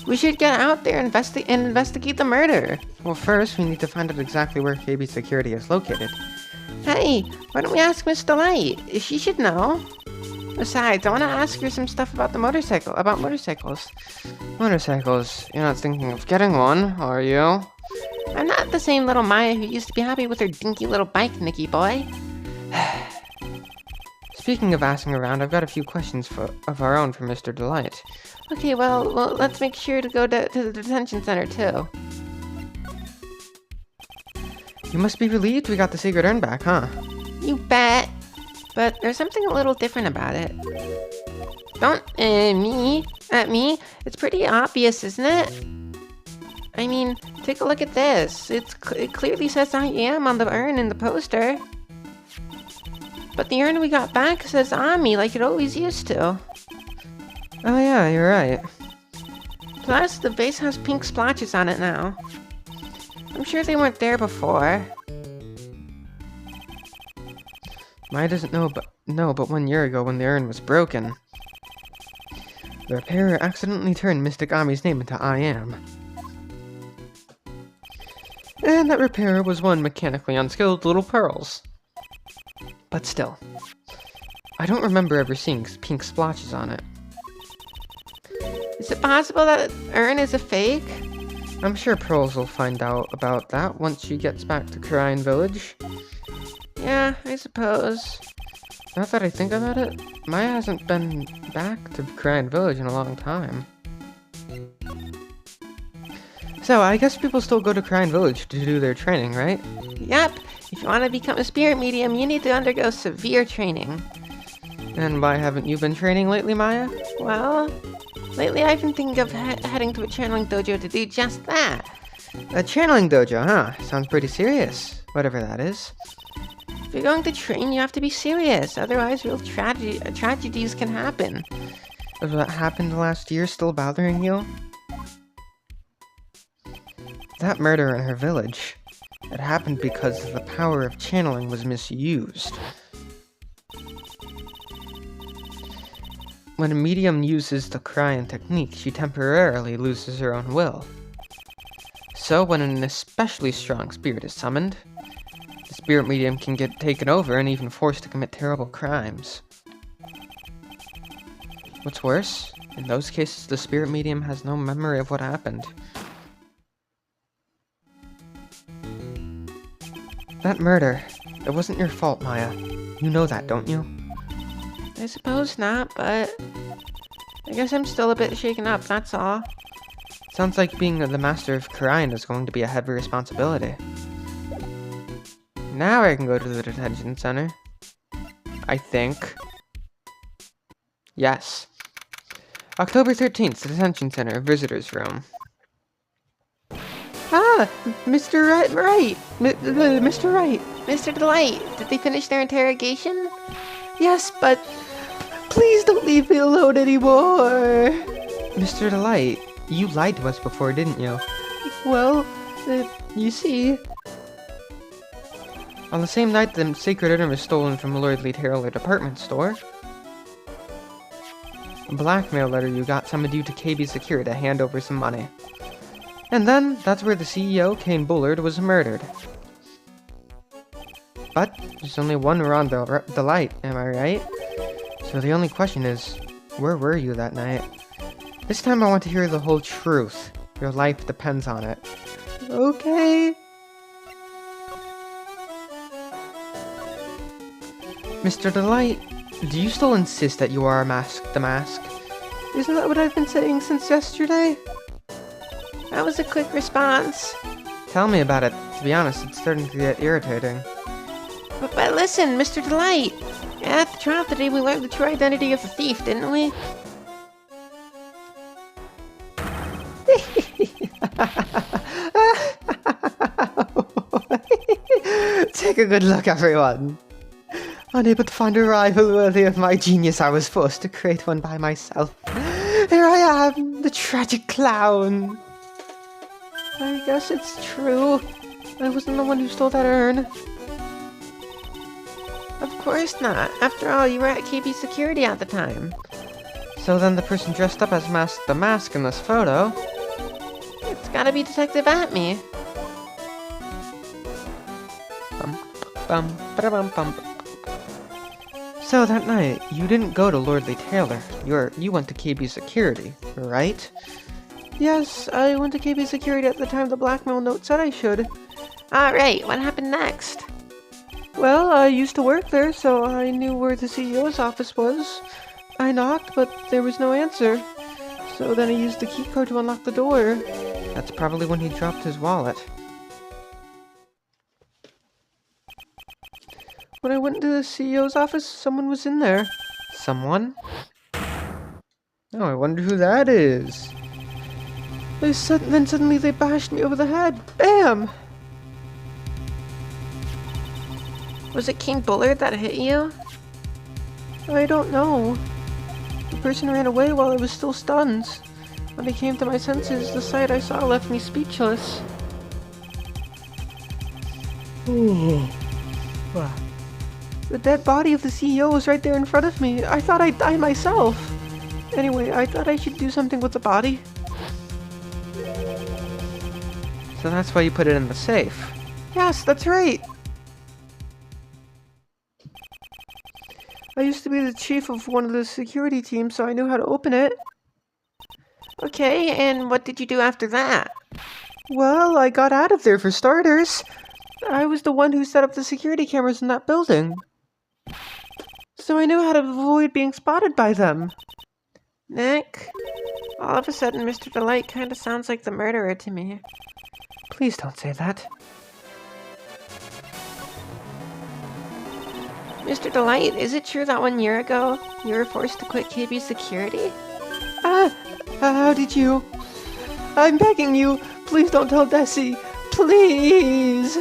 We should get out there and investigate the murder. Well, first, we need to find out exactly where KB Security is located. Hey, why don't we ask Miss Delight? She should know. Besides, I want to ask her some stuff about motorcycles. Motorcycles? You're not thinking of getting one, are you? I'm not the same little Maya who used to be happy with her dinky little bike, Nicky boy. Speaking of asking around, I've got a few questions of our own for Mr. Delight. Okay, well, let's make sure to go to the detention center, too. You must be relieved we got the secret urn back, huh? You bet. But there's something a little different about it. Don't, at me. It's pretty obvious, isn't it? I mean, take a look at this. It clearly says I am on the urn in the poster. But the urn we got back says Ami like it always used to. Oh yeah, you're right. Plus, the base has pink splotches on it now. I'm sure they weren't there before. Maya doesn't know, but 1 year ago when the urn was broken, the repairer accidentally turned Mystic Ami's name into I Am. And that repairer was one mechanically unskilled little Pearls. But still, I don't remember ever seeing pink splotches on it. Is it possible that urn is a fake? I'm sure Pearls will find out about that once she gets back to Crine Village. Yeah, I suppose. Now that I think about it, Maya hasn't been back to Crine Village in a long time. So, I guess people still go to Crine Village to do their training, right? Yep. If you want to become a spirit medium, you need to undergo severe training. And why haven't you been training lately, Maya? Well, lately I've been thinking of heading to a channeling dojo to do just that. A channeling dojo, huh? Sounds pretty serious. Whatever that is. If you're going to train, you have to be serious. Otherwise, real tragedies can happen. Was what happened last year still bothering you? That murder in her village. It happened because the power of channeling was misused. When a medium uses the Crine technique, she temporarily loses her own will. So when an especially strong spirit is summoned, the spirit medium can get taken over and even forced to commit terrible crimes. What's worse, in those cases the spirit medium has no memory of what happened. That murder, it wasn't your fault, Maya. You know that, don't you? I suppose not, but I guess I'm still a bit shaken up, that's all. Sounds like being the master of Crine is going to be a heavy responsibility. Now I can go to the detention center. I think. Yes. October 13th, the detention center, visitor's room. Ah, Mr. Wright! Mr. Wright! Mr. Delight, did they finish their interrogation? Yes, but please don't leave me alone anymore! Mr. Delight, you lied to us before, didn't you? Well, you see... On the same night the sacred urn was stolen from Lordly Taylor department store, a blackmail letter you got summoned you to KB Secure to hand over some money. And then, that's where the CEO, Kane Bullard, was murdered. But, there's only one Ron Delight, am I right? So the only question is, where were you that night? This time I want to hear the whole truth. Your life depends on it. Okay. Mr. Delight, do you still insist that you are the mask? Isn't that what I've been saying since yesterday? That was a quick response. Tell me about it. To be honest, it's starting to get irritating. But listen, Mr. Delight. At the trial today, we learned the true identity of the thief, didn't we? Take a good look, everyone. Unable to find a rival worthy of my genius, I was forced to create one by myself. Here I am, the tragic clown. I guess it's true. I wasn't the one who stole that urn. Of course not. After all, you were at KB Security at the time. So then the person dressed up as the mask in this photo... It's gotta be Detective Atme. Bum, ba-da-bum, bum. So that night, you didn't go to Lordly Taylor. You went to KB Security, right? Yes, I went to KB Security at the time the blackmail note said I should. Alright, what happened next? Well, I used to work there, so I knew where the CEO's office was. I knocked, but there was no answer. So then I used the keycard to unlock the door. That's probably when he dropped his wallet. When I went to the CEO's office, someone was in there. Someone? Oh, I wonder who that is. Then suddenly they bashed me over the head. Bam! Was it King Bullard that hit you? I don't know. The person ran away while I was still stunned. When I came to my senses, the sight I saw left me speechless. The dead body of the CEO was right there in front of me. I thought I'd die myself. Anyway, I thought I should do something with the body. So that's why you put it in the safe? Yes, that's right. I used to be the chief of one of the security teams, so I knew how to open it. Okay, and what did you do after that? Well, I got out of there for starters. I was the one who set up the security cameras in that building. So I knew how to avoid being spotted by them. Nick, all of a sudden Mr. Delight kinda sounds like the murderer to me. Please don't say that. Mr. Delight, is it true that 1 year ago, you were forced to quit KB Security? How did you? I'm begging you, please don't tell Desi. Please!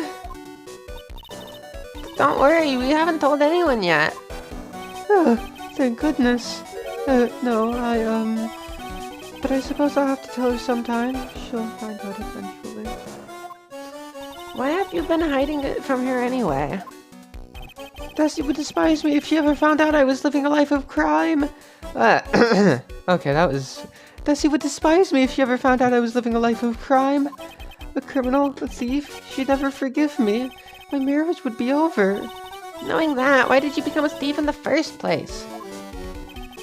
Don't worry, we haven't told anyone yet. Thank goodness. No, but I suppose I'll have to tell her sometime. She'll find out eventually. Why have you been hiding it from her anyway? Desi would despise me if she ever found out I was living a life of crime. Okay, that was... Desi would despise me if she ever found out I was living a life of crime. A criminal, a thief, she'd never forgive me. My marriage would be over. Knowing that, why did you become a thief in the first place?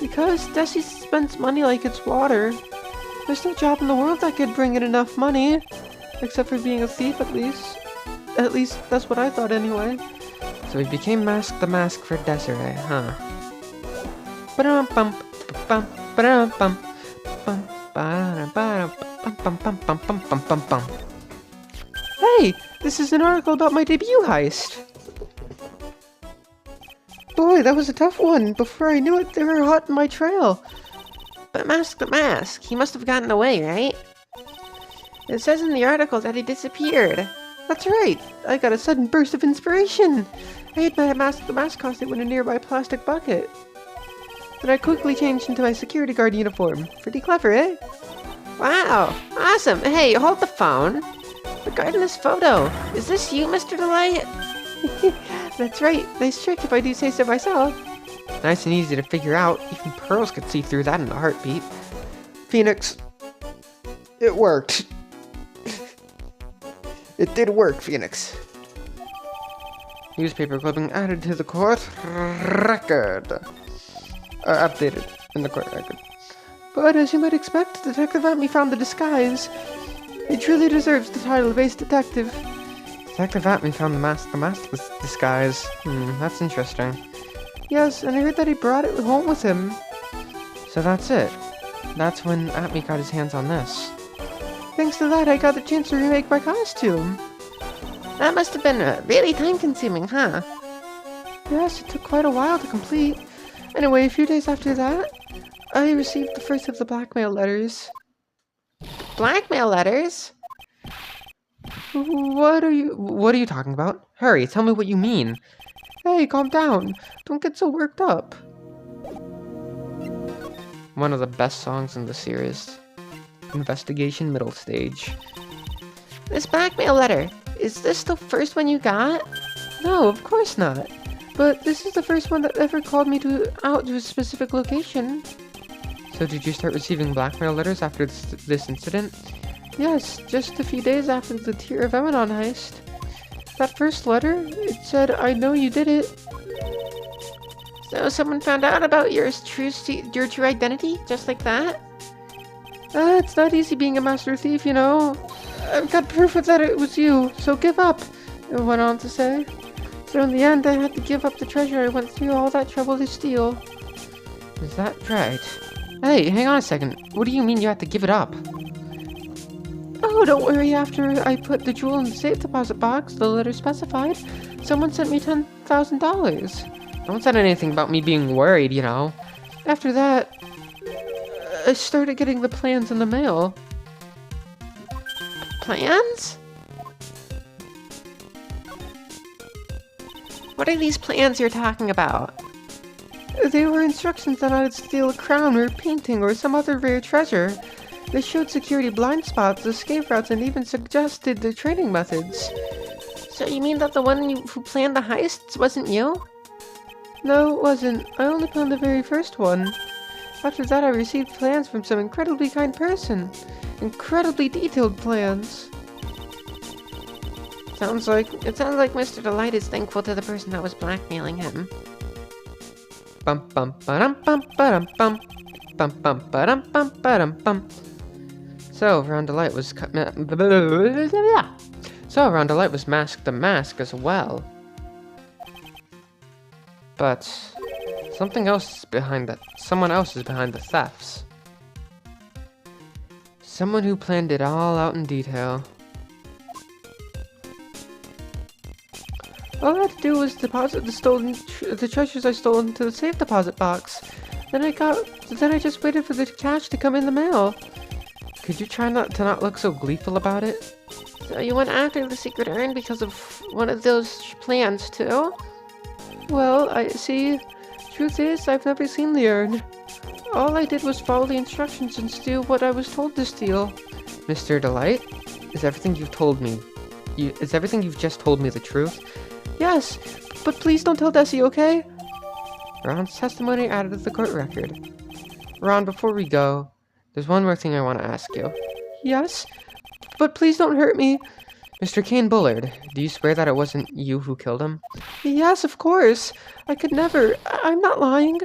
Because Desi spends money like it's water. There's no job in the world that could bring in enough money. Except for being a thief, at least. At least, that's what I thought anyway. So he became Mask the Mask for Desiree, huh? Hey! This is an article about my debut heist! Boy, that was a tough one. Before I knew it, they were hot in my trail. But Mask the Mask, he must have gotten away, right? It says in the article that he disappeared. That's right! I got a sudden burst of inspiration! I hid my Mask the Mask costume in a nearby plastic bucket. Then I quickly changed into my security guard uniform. Pretty clever, eh? Wow! Awesome! Hey, hold the phone! Regarding this photo, is this you, Mr. Delight? That's right. Nice trick if I do say so myself. Nice and easy to figure out. Even pearls could see through that in a heartbeat. Phoenix. It worked. It did work, Phoenix. Newspaper clipping added to the court record. Updated in the court record. But as you might expect, Detective Atme found the disguise. He truly deserves the title of Ace Detective. Detective Atme found the mask disguise. That's interesting. Yes, and I heard that he brought it home with him. So that's it. That's when Atme got his hands on this. Thanks to that, I got the chance to remake my costume. That must have been really time-consuming, huh? Yes, it took quite a while to complete. Anyway, a few days after that, I received the first of the blackmail letters. Blackmail letters? What are you talking about? Hurry, tell me what you mean. Hey, calm down. Don't get so worked up. One of the best songs in the series. Investigation Middle Stage. This blackmail letter, is this the first one you got? No, of course not. But this is the first one that ever called me out to a specific location. So did you start receiving blackmail letters after this incident? Yes, just a few days after the Tear of Emanon heist. That first letter, it said, "I know you did it." So someone found out about your true identity, just like that? It's not easy being a master thief, you know. I've got proof that it was you, so give up, it went on to say. So in the end, I had to give up the treasure I went through all that trouble to steal. Is that right? Hey, hang on a second. What do you mean you had to give it up? Oh, don't worry. After I put the jewel in the safe deposit box, the letter specified, someone sent me $10,000. No one said anything about me being worried, you know. After that, I started getting the plans in the mail. Plans? What are these plans you're talking about? They were instructions on how to steal a crown or a painting or some other rare treasure. They showed security blind spots, escape routes, and even suggested the training methods. So you mean that the one who planned the heists wasn't you? No, it wasn't. I only planned the very first one. After that, I received plans from some incredibly kind person. Incredibly detailed plans. It sounds like Mr. Delight is thankful to the person that was blackmailing him. Bum bum ba-dum bum ba-dum bum. Bum bum ba-dum bum ba-dum bum. So Ron Delight was masked a mask as well. But someone else is behind the thefts. Someone who planned it all out in detail. All I had to do was deposit the treasures I stole into the safe deposit box. Then I just waited for the cash to come in the mail. Could you try not to look so gleeful about it? So you went after the secret urn because of one of those plans too? Well, I see. Truth is, I've never seen the urn. All I did was follow the instructions and steal what I was told to steal. Mr. Delight, is everything you've just told me the truth? Yes, but please don't tell Desi, okay? Ron's testimony added to the court record. Ron, before we go, there's one more thing I want to ask you. Yes? But please don't hurt me. Mr. Kane Bullard, do you swear that it wasn't you who killed him? Yes, of course. I could never. I'm not lying.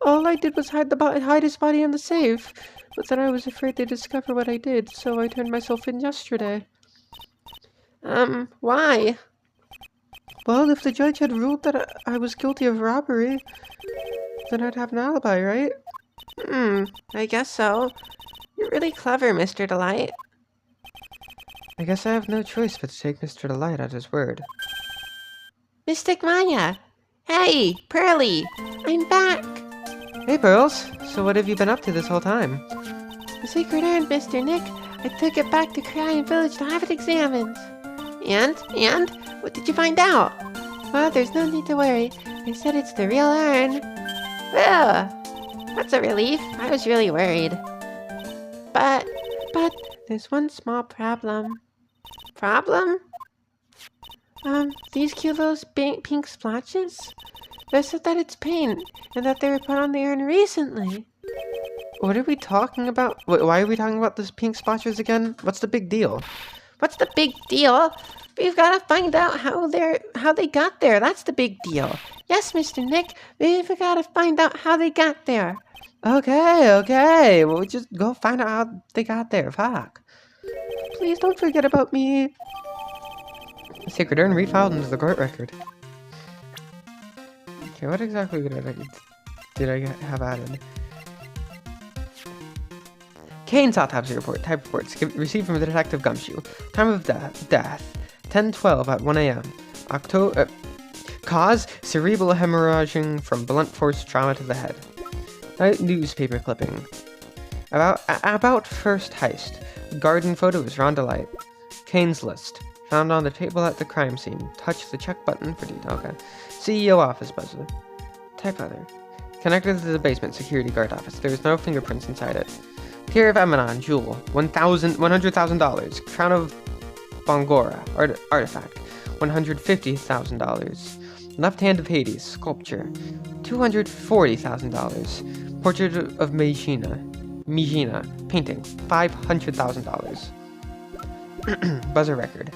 All I did was hide his body in the safe. But then I was afraid they'd discover what I did, so I turned myself in yesterday. Why? Well, if the judge had ruled that I was guilty of robbery, then I'd have an alibi, right? I guess so. You're really clever, Mr. Delight. I guess I have no choice but to take Mr. Delight at his word. Mystic Maya! Hey, Pearly! I'm back! Hey, Pearls! So what have you been up to this whole time? The secret urn, Mr. Nick. I took it back to Cryan Village to have it examined. And? What did you find out? Well, there's no need to worry. They said it's the real urn. Ugh! That's a relief. I was really worried. But there's one small problem. Problem? These cute little pink splotches? They said that it's paint, and that they were put on the urn recently. What are we talking about? Why are we talking about those pink splotches again? What's the big deal? What's the big deal? We've got to find out how they got there. That's the big deal. Yes, Mr. Nick, we've got to find out how they got there. Okay. Well, just go find out how they got there. Fuck. Please don't forget about me. Sacred urn refiled into the court record. Okay, what exactly did I have added? Kane's autopsy report. Type reports received from the Detective Gumshoe. Time of death 10:12 at 1 a.m. Cause cerebral hemorrhaging from blunt force trauma to the head. Newspaper clipping. About first heist. Garden photos. Ron Delight. Kane's list. Found on the table at the crime scene. Touch the check button for detail. Okay. CEO office buzzer. Type other. Connected to the basement security guard office. There is no fingerprints inside it. Tear of Emanon, jewel, $100,000. Crown of Bongora, artifact, $150,000. Left hand of Hades, sculpture, $240,000. Portrait of Megina, painting, $500,000. Buzzer record.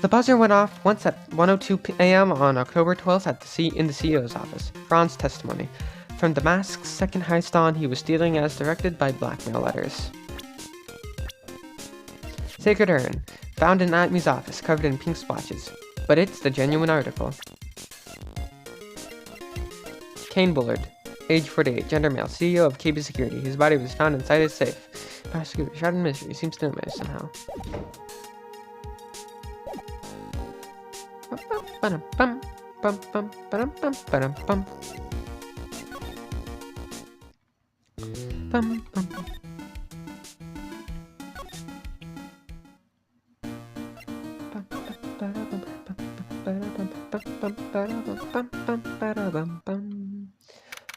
The buzzer went off once at 1:02 a.m. on October 12th in the CEO's office. Ron's testimony. From the mask's second heist on, he was stealing as directed by blackmail letters. Sacred Urn. Found in Atmi's office, covered in pink splotches. But it's the genuine article. Kane Bullard. Age 48, gender male, CEO of KB Security. His body was found inside his safe. Prosecutor, shrouded in mystery. Seems to know me somehow.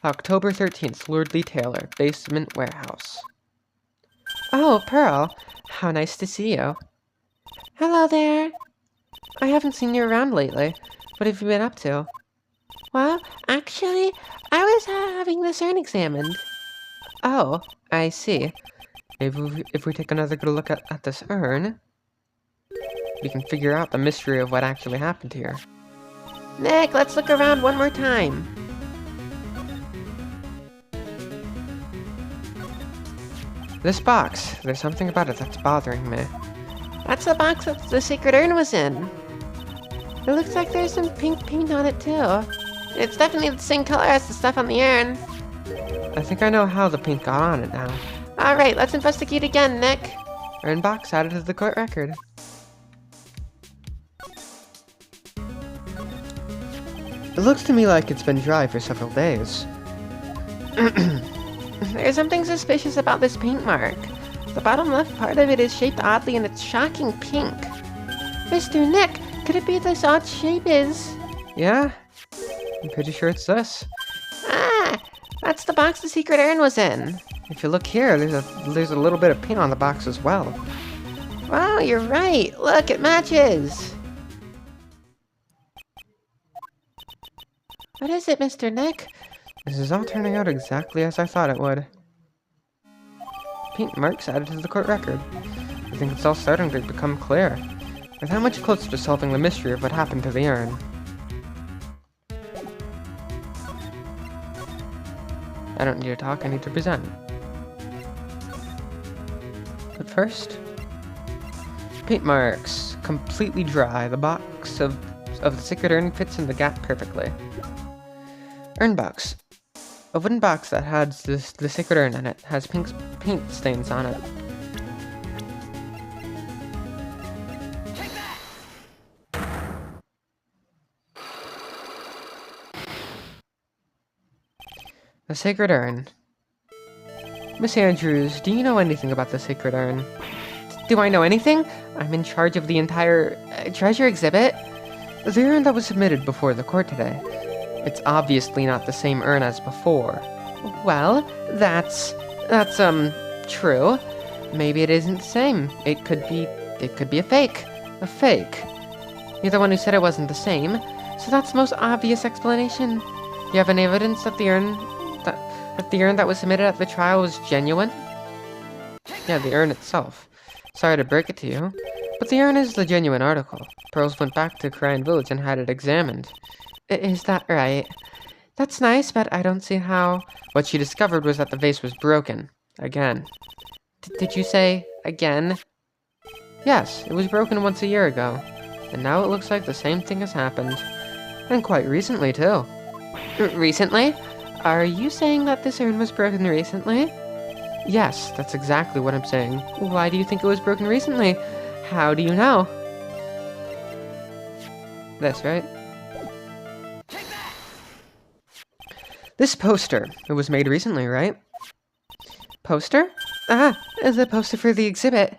October 13th, Lordly Taylor, Basement Warehouse. Oh, Pearl. How nice to see you. Hello there. I haven't seen you around lately. What have you been up to? Well, actually, I was having this urn examined. Oh, I see. If we take another good look at this urn, we can figure out the mystery of what actually happened here. Nick, let's look around one more time. This box, there's something about it that's bothering me. That's the box that the secret urn was in. It looks like there's some pink paint on it too. It's definitely the same color as the stuff on the urn. I think I know how the paint got on it now. Alright, let's investigate again, Nick. Urn box added to the court record. It looks to me like it's been dry for several days. There's something suspicious about this paint mark. The bottom left part of it is shaped oddly and it's shocking pink. Mr. Nick, could it be this odd shape is... Yeah? I'm pretty sure it's this. Ah! That's the box the secret urn was in. If you look here, there's a little bit of paint on the box as well. Wow, you're right. Look, it matches. What is it, Mr. Nick? This is all turning out exactly as I thought it would. Paint marks added to the court record. I think it's all starting to become clear. We're that much closer to solving the mystery of what happened to the urn. I don't need to talk, I need to present. But first, paint marks. Completely dry. The box of the secret urn fits in the gap perfectly. Urn box. A wooden box that has the secret urn in it has pink paint stains on it. The sacred urn. Miss Andrews, do you know anything about the sacred urn? Do I know anything? I'm in charge of the entire treasure exhibit. The urn that was submitted before the court today. It's obviously not the same urn as before. Well, that's true. Maybe it isn't the same. It could be a fake. A fake. You're the one who said it wasn't the same, so that's the most obvious explanation. Do you have any evidence that the urn that was submitted at the trial was genuine? Yeah, the urn itself. Sorry to break it to you, but the urn is the genuine article. Pearls went back to Korean Village and had it examined. Is that right? That's nice, but I don't see how... What she discovered was that the vase was broken. Again. Did you say again? Yes, it was broken once a year ago. And now it looks like the same thing has happened. And quite recently, too. Recently? Are you saying that this urn was broken recently? Yes, that's exactly what I'm saying. Why do you think it was broken recently? How do you know? This, right? This poster. It was made recently, right? Poster? Ah, the poster for the exhibit.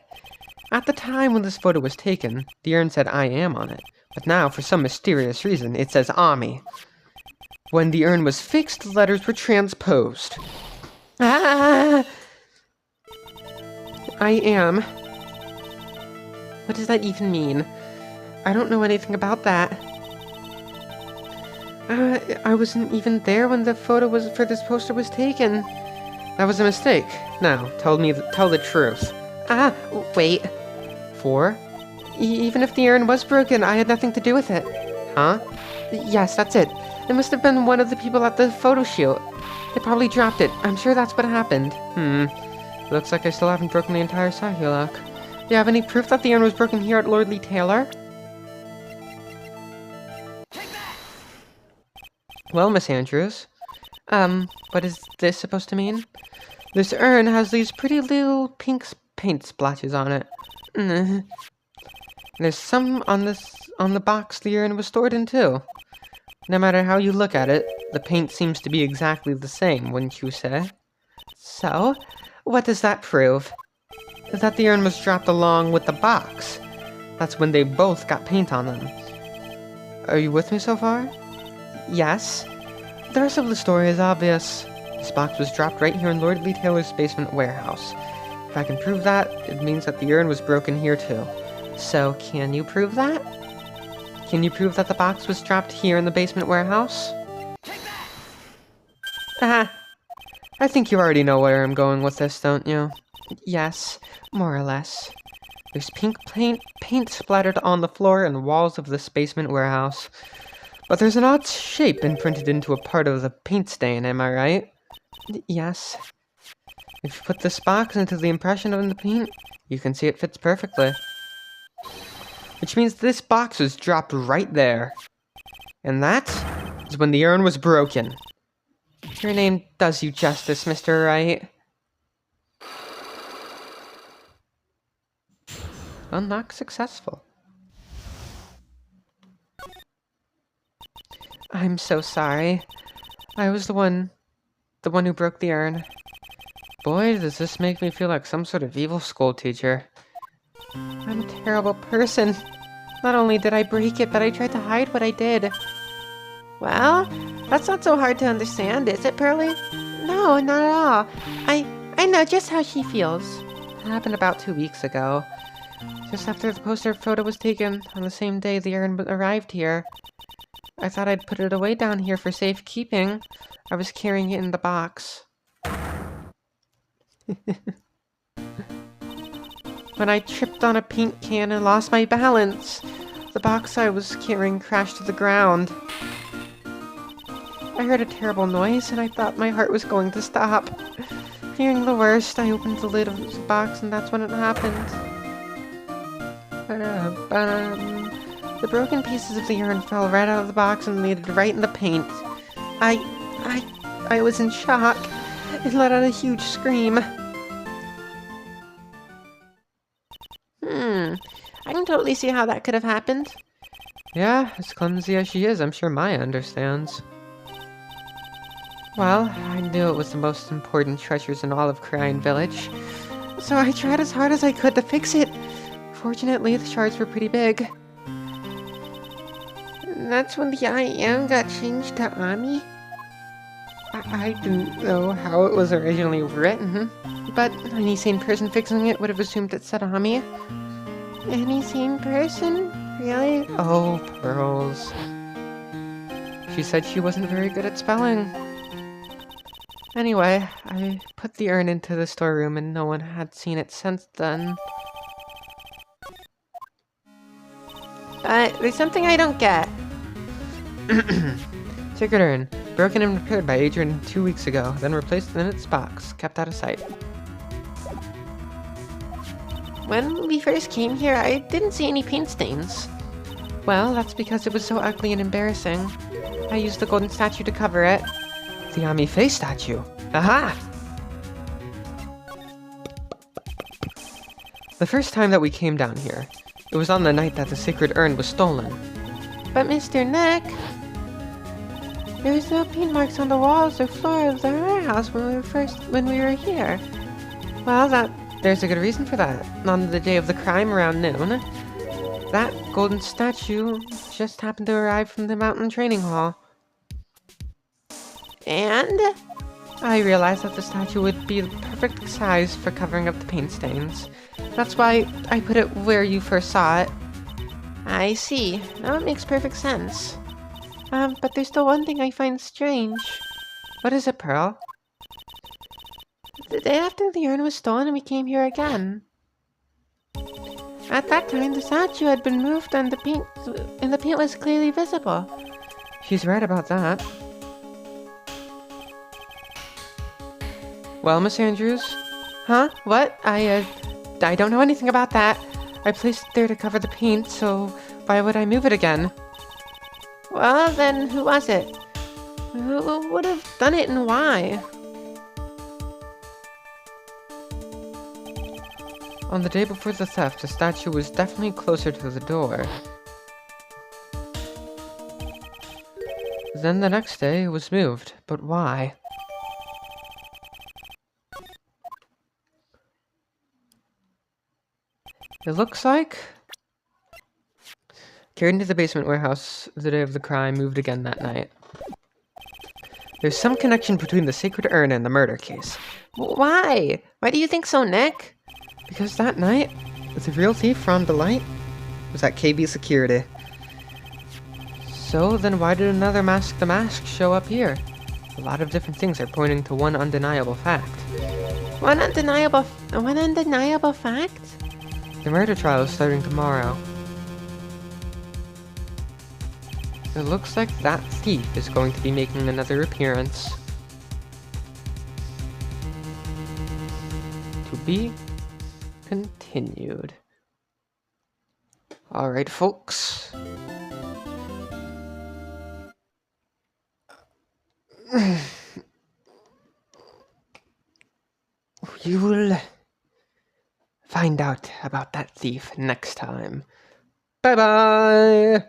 At the time when this photo was taken, the urn said I am on it. But now, for some mysterious reason, it says Ami. When the urn was fixed, the letters were transposed. Ah! I am. What does that even mean? I don't know anything about that. I wasn't even there when the photo for this poster was taken. That was a mistake. Now, tell the truth. Ah, wait. 4, Even if the urn was broken, I had nothing to do with it. Huh? Yes, that's it. It must have been one of the people at the photo shoot. They probably dropped it. I'm sure that's what happened. Looks like I still haven't broken the entire Sahio lock. Do you have any proof that the urn was broken here at Lord Lee Taylor? Well, Miss Andrews. What is this supposed to mean? This urn has these pretty little pink paint splotches on it. There's some on the box the urn was stored in too. No matter how you look at it, the paint seems to be exactly the same, wouldn't you say? So, what does that prove? That the urn was dropped along with the box. That's when they both got paint on them. Are you with me so far? Yes. The rest of the story is obvious. This box was dropped right here in Lord Lee Taylor's basement warehouse. If I can prove that, it means that the urn was broken here too. So, can you prove that? Can you prove that the box was dropped here in the basement warehouse? Haha. I think you already know where I'm going with this, don't you? Yes, more or less. There's pink paint splattered on the floor and walls of this basement warehouse. But there's an odd shape imprinted into a part of the paint stain, am I right? Yes. If you put this box into the impression of the paint, you can see it fits perfectly. Which means this box was dropped right there. And that is when the urn was broken. Your name does you justice, Mr. Wright. Unlock successful. I'm so sorry. I was the one who broke the urn. Boy, does this make me feel like some sort of evil school teacher. I'm a terrible person. Not only did I break it, but I tried to hide what I did. Well, that's not so hard to understand, is it, Pearly? No, not at all. I know just how she feels. It happened about 2 weeks ago. Just after the poster photo was taken, on the same day the urn arrived here. I thought I'd put it away down here for safekeeping. I was carrying it in the box. When I tripped on a paint can and lost my balance, the box I was carrying crashed to the ground. I heard a terrible noise and I thought my heart was going to stop. Fearing the worst, I opened the lid of the box and that's when it happened. The broken pieces of the urn fell right out of the box and landed right in the paint. I was in shock. It let out a huge scream. I can totally see how that could have happened. Yeah, as clumsy as she is, I'm sure Maya understands. Well, I knew it was the most important treasures in all of Crine Village, so I tried as hard as I could to fix it. Fortunately, the shards were pretty big. And that's when the I am got changed to Ami. I didn't know how it was originally written, but any sane person fixing it would have assumed it said Ami. Any sane person? Really? Oh, Pearls. She said she wasn't very good at spelling. Anyway, I put the urn into the storeroom and no one had seen it since then. But there's something I don't get. Sacred urn. Broken and repaired by Adrian 2 weeks ago, then replaced in its box, kept out of sight. When we first came here, I didn't see any paint stains. Well, that's because it was so ugly and embarrassing. I used the golden statue to cover it. The Ami face statue. Aha! The first time that we came down here, it was on the night that the sacred urn was stolen. But Mr. Nick, there was no paint marks on the walls or floor of the warehouse when we were here. Well, there's a good reason for that. On the day of the crime around noon, that golden statue just happened to arrive from the mountain training hall. And I realized that the statue would be the perfect size for covering up the paint stains. That's why I put it where you first saw it. I see. Now it makes perfect sense. But there's still one thing I find strange. What is it, Pearl? The day after the urn was stolen, we came here again. At that time, the statue had been moved and the paint was clearly visible. She's right about that. Well, Miss Andrews? Huh? What? I don't know anything about that. I placed it there to cover the paint, so why would I move it again? Well, then who was it? Who would have done it and why? On the day before the theft, the statue was definitely closer to the door. Then the next day, it was moved. But why? It looks like... Carried into the basement warehouse the day of the crime, moved again that night. There's some connection between the sacred urn and the murder case. Why? Why do you think so, Nick? Because that night, the real thief from the light was at KB Security. So then why did another Mask the Mask show up here? A lot of different things are pointing to one undeniable fact. One undeniable fact? The murder trial is starting tomorrow. It looks like that thief is going to be making another appearance. To be continued. Alright, folks. You will find out about that thief next time. Bye-bye!